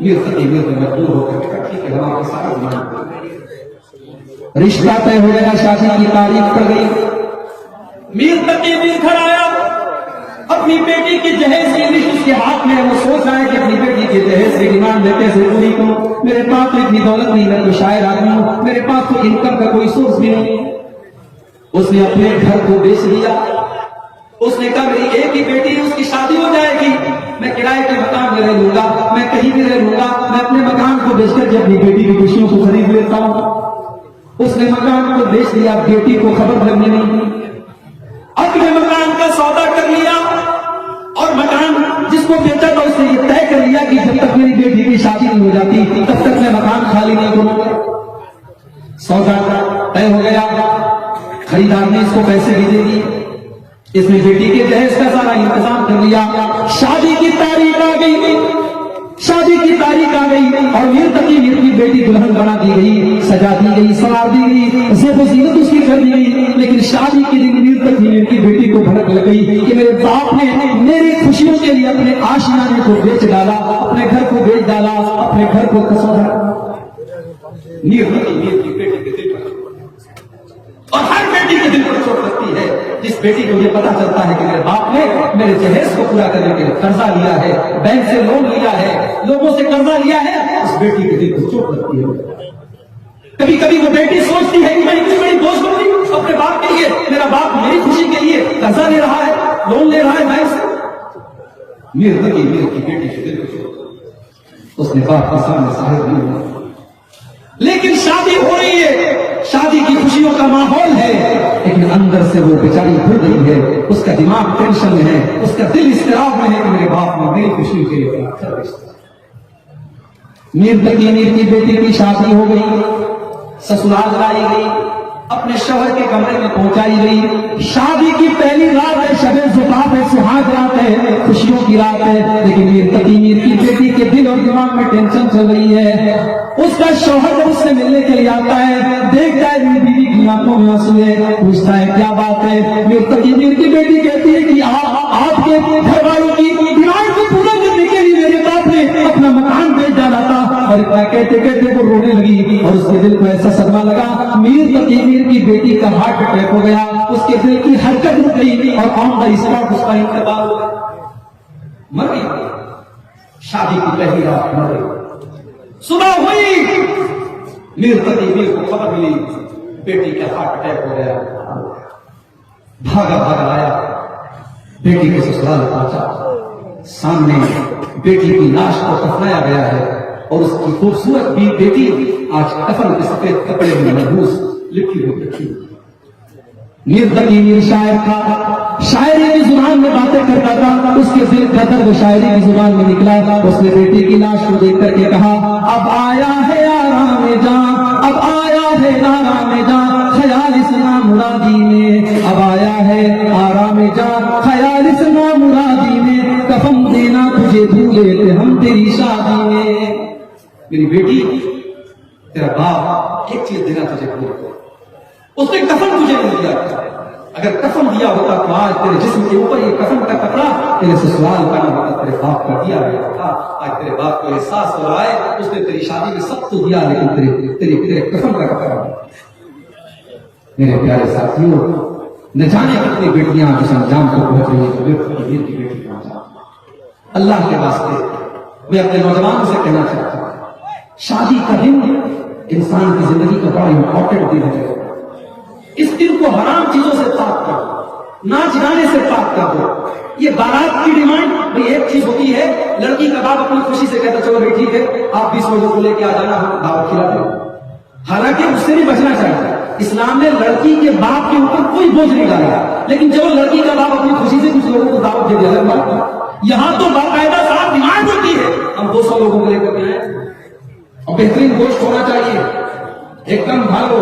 یہ تقی مجبور ہو کر ٹھیک ہے ہمارا سارا ڈیمانڈ، رشتہ طے ہو گیا، شادی کی تاریخ پڑ گئی، میر تقی میر گھر آیا، اپنی بیٹی کی جہیز کی لسٹ اس کے ہاتھ میں ہے، وہ سوچ رہا ہے کہ اپنی بیٹی کی جہیز کی ڈیمانڈ میں کیسے پوری کروں، میرے پاس تو اتنی دولت نہیں، میں تو شاعر آدمی ہوں، میرے پاس تو انکم کا کوئی سورس بھی نہیں۔ اس نے اپنے گھر کو بیچ دیا، اس نے کہا میری ایک ہی بیٹی ہے، اس کی شادی ہو جائے گی، میں کرائے کے مکان میں رہ لوں گا، میں کہیں بھی رہ لوں گا، میں اپنے مکان کو بیچ کر کے اپنی بیٹی کی خوشیوں کو خرید لیتا ہوں۔ اس نے مکان کو بیچ دیا، بیٹی کو خبر لگنے نہیں دی، اپنے مکان کا سودا کر لیا، اور مکان جس کو بیچا تھا اس نے یہ طے کر لیا کہ جب تک میری بیٹی کی شادی نہیں ہو جاتی تب تک میں مکان خالی نہیں کروں گا۔ سودا طے ہو گیا، خریدار نے اس کو پیسے بھی دے دیے، اس نے بیٹی کے جہیز کا سارا انتظام کر لیا، شادی کی تاریخ آ گئی، شادی کی تاریخ آ گئی، اور میر تقی میر کی بیٹی دلہن بنا دی گئی، سجا دی گئی، سوار دی گئی، زیب و زینت اس کی کر دی گئی، لیکن شادی کے دن میر تقی میر کی بیٹی کو بھڑک لگ گئی کہ میرے باپ نے میری خوشیوں کے لیے اپنے آشیانے کو بیچ ڈالا، اپنے گھر کو بیچ ڈالا، اپنے گھر کو کسا ڈالا۔ میر تقی میر کی بیٹی کے دل پر، اور ہر بیٹی کے دل پر چوٹ لگتی ہے جس بیٹی کو یہ پتا چلتا ہے کہ میرے باپ نے میرے جہیز کو پورا کرنے کے لیے قرضہ لیا ہے، بینک سے لون لیا ہے، لوگوں سے قرضہ لیا ہے، اس بیٹی کے دل کو چوٹ لگتی ہے۔ کبھی کبھی وہ بیٹی سوچتی ہے کہ میں اتنی بڑی بوجھ بن گئی اپنے باپ کے لیے، میرا باپ میری خوشی کے لیے قرضہ لے رہا ہے، لون لے رہا ہے بینک سے۔ میر تقی میر کی بیٹی کے دل کو چوٹ، اس نے باپ کے سامنے ظاہر نہیں ہوا، لیکن شادی ہو رہی ہے، شادی کی خوشیوں کا ماحول ہے، لیکن اندر سے وہ بیچاری بھول گئی ہے، اس کا دماغ ٹینشن میں ہے، اس کا دل اضطراب میں ہے کہ میرے باپ نے میری خوشی کے لیے میر تقی میر کی بیٹی کی شادی ہو گئی، سسرال لائی گئی، اپنے شوہر کے کمرے میں پہنچائی گئی۔ شادی کی پہلی رات ہے، شب زفاف ہے، سہاگ رات ہے، خوشیوں کی رات ہے، لیکن میر تقی میر کی بیٹی کے دل اور دماغ میں ٹینشن چل رہی ہے۔ اس کا شوہر جب اس سے ملنے کے لیے آتا ہے، دیکھتا ہے میری بیوی کی آنکھوں میں آنسو ہے، پوچھتا ہے کیا بات ہے؟ میر تقی میر کی بیٹی کہتی ہے کہ آپ کے گھر والوں کی ڈیمانڈ کو پورا کرنے کے لیے میرے باپ نے اپنا مکان بیچ ڈالا تھا۔ اور اتنا کہتے کہتے وہ رونے لگی اور اس کے دل کو ایسا صدمہ لگا، میر تقی میر کی بیٹی کا ہارٹ اٹیک ہو گیا، اس کے دل کی حرکت رک گئی اور آن دا اسپاٹ اس کا انتقال ہو گیا، مر گئی۔ شادی کی پہلی رات مر گئی۔ صبح ہوئی، میر تقی میر کو خبر ملی بیٹی کا ہارٹ اٹیک ہو گیا، بھاگا بھاگا آیا، بیٹی کے سسرال پہنچا، سامنے بیٹی کی لاش کو دفنایا گیا ہے اور اس کی خوبصورت بھی بیٹی آج کفن کے سفید کپڑے میں محفوظ لپٹی ہوئی رکھی۔ میر تقی میر شاعر تھا، شاعری کی زبان میں باتیں کرتا تھا، اس کے دل کا درد شاعری کی زبان میں نکلا۔ اس نے بیٹی کی لاش کو دیکھ کر کے کہا، اب آیا ہے آرام جاں، اب آیا ہے آرام جاں، خیال اس نامرادی میں، اب آیا ہے آرام جاں، خیال اس نامرادی میں، کفن دینا تجھے بھولے تھے ہم تیری شادی میں۔ میری بیٹی، تیرا باپ ایک چیز دینا تجھے بھول گیا، اس نے کفن تجھے نہیں دیا، اگر کفن دیا ہوتا تو آج تیرے جسم کے اوپر یہ کفن کا کپڑا تیرے سسرال کا نہ ہوتا، تیرے باپ کا دیا گیا تھا۔ آج تیرے باپ کو احساس ہو رہا ہے اس نے تیری شادی میں سب تو دیا، لیکن تیرے کفن کا کپڑا۔ میرے پیارے ساتھیوں، نہ جانے کتنی بیٹیاں جس انجام کو پہنچ رہی ہیں، کی بیٹی پہنچا۔ اللہ کے واسطے میں اپنے نوجوانوں سے کہنا چاہتا ہوں، شادی کا دن انسان کی زندگی کا بڑا امپورٹنٹ دن ہے۔ اس دن کو حرام چیزوں سے پاک کر دو، ناچ گانے سے پاک کر دو۔ یہ بارات کی ڈیمانڈ بھئی ایک چیز ہوتی ہے، لڑکی کا باپ اپنی خوشی سے کہتا چلو بھائی ٹھیک ہے آپ 20 لوگوں کو لے کے آ جانا، ہم دعوت کھلا دیں، حالانکہ اس سے بھی بچنا چاہیے۔ اسلام نے لڑکی کے باپ کے اوپر کوئی بوجھ نہیں ڈالا، لیکن جب لڑکی کا باپ اپنی خوشی سے کچھ لوگوں کو دعوت دے دیا، یہاں تو باقاعدہ صاحب ڈیمانڈ ہوتی ہے ہم 200 لوگوں کو لے کر کے آئے اور بہترین گوشت ہونا چاہیے، ایک دم بھالو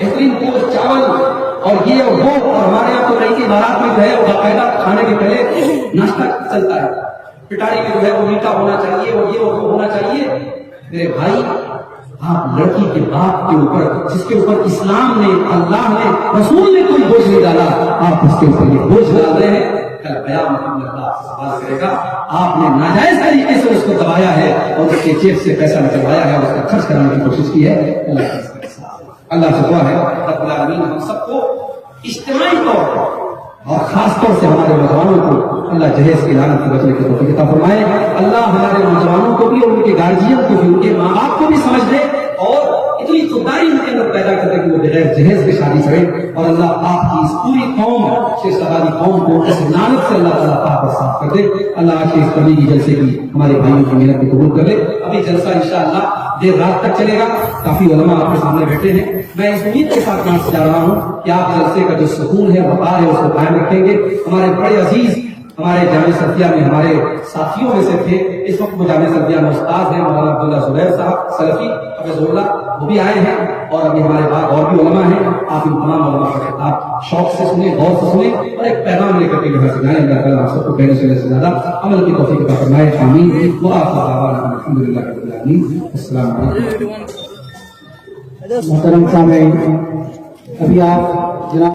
بہترین گوشت، چاول اور یہ اور وہ، اور ہمارے یہاں تو نئی کی بارات میں جو ہے باقاعدہ کھانے کے پہلے ناشتہ چلتا ہے، پٹائی میں جو ہے وہ میٹھا ہونا چاہیے اور یہ اور وہ ہونا چاہیے۔ میرے بھائی، آپ لڑکی کے باپ کے اوپر جس کے اوپر اسلام نے، اللہ نے، رسول نے کوئی بوجھ نہیں ڈالا، آپ اس کے اوپر یہ بوجھ ڈال رہے ہیں، کل قیامت میں اللہ سوال کرے گا آپ نے ناجائز طریقے سے اس کو دبایا ہے اور اس کے جیب سے پیسہ نکلوایا ہے اور اس کا خرچ کرانے کی کوشش کی ہے۔ اللہ سے دعا ہے رب العالمین ہم سب کو اجتماعی طور پر اور خاص طور سے ہمارے نوجوانوں کو اللہ جہیز کی لعنت سے بچنے کی توفیق عطا فرمائے۔ اللہ ہمارے نوجوانوں کو بھی اور ان کے گارجین کو بھی، ان کے ماں باپ کو بھی سمجھ دے اور اتنی خودداری ان کے اندر پیدا کرے کہ وہ بغیر جہیز کے شادی کریں، اور اللہ آپ کی اس پوری قوم شیخ صحابی قوم کو اس لعنت سے اللہ تعالیٰ پاک اور صاف کر دے۔ اللہ آج کے اس تبلیغی جلسے کی ہمارے بھائیوں کی محنت کو قبول کر لے۔ ابھی جلسہ انشاءاللہ دیر رات تک چلے گا، کافی علماء آپ کے سامنے بیٹھے ہیں، میں اس امید کے ساتھ جا رہا ہوں کہ آپ جلسے کا جو سکون ہے وقار ہے اس کو قائم رکھیں گے۔ ہمارے بڑے عزیز ہمارے جامع سلفیہ میں ہمارے ساتھیوں میں سے تھے. اس وقت وہ جامع سلفیہ میں استاد ہیں مولانا عبداللہ زبیر صاحب سلفی حفظہ اللہ, وہ بھی آئے ہیں. اور ابھی ہمارے بعد اور بھی علماء ہیں. آپ ان تمام علماء کا خطاب شوق سے سنیں, غور سے سنیں اور ایک پیغام لے کر کے یہاں سے جائیں. اللہ تعالیٰ آپ سب کو کہنے سے زیادہ عمل کی توفیق عطا فرمائے. آمین. وآخر دعوانا الحمدللہ رب العالمین. السلام علیکم. محترم سامعین, ابھی آپ جناب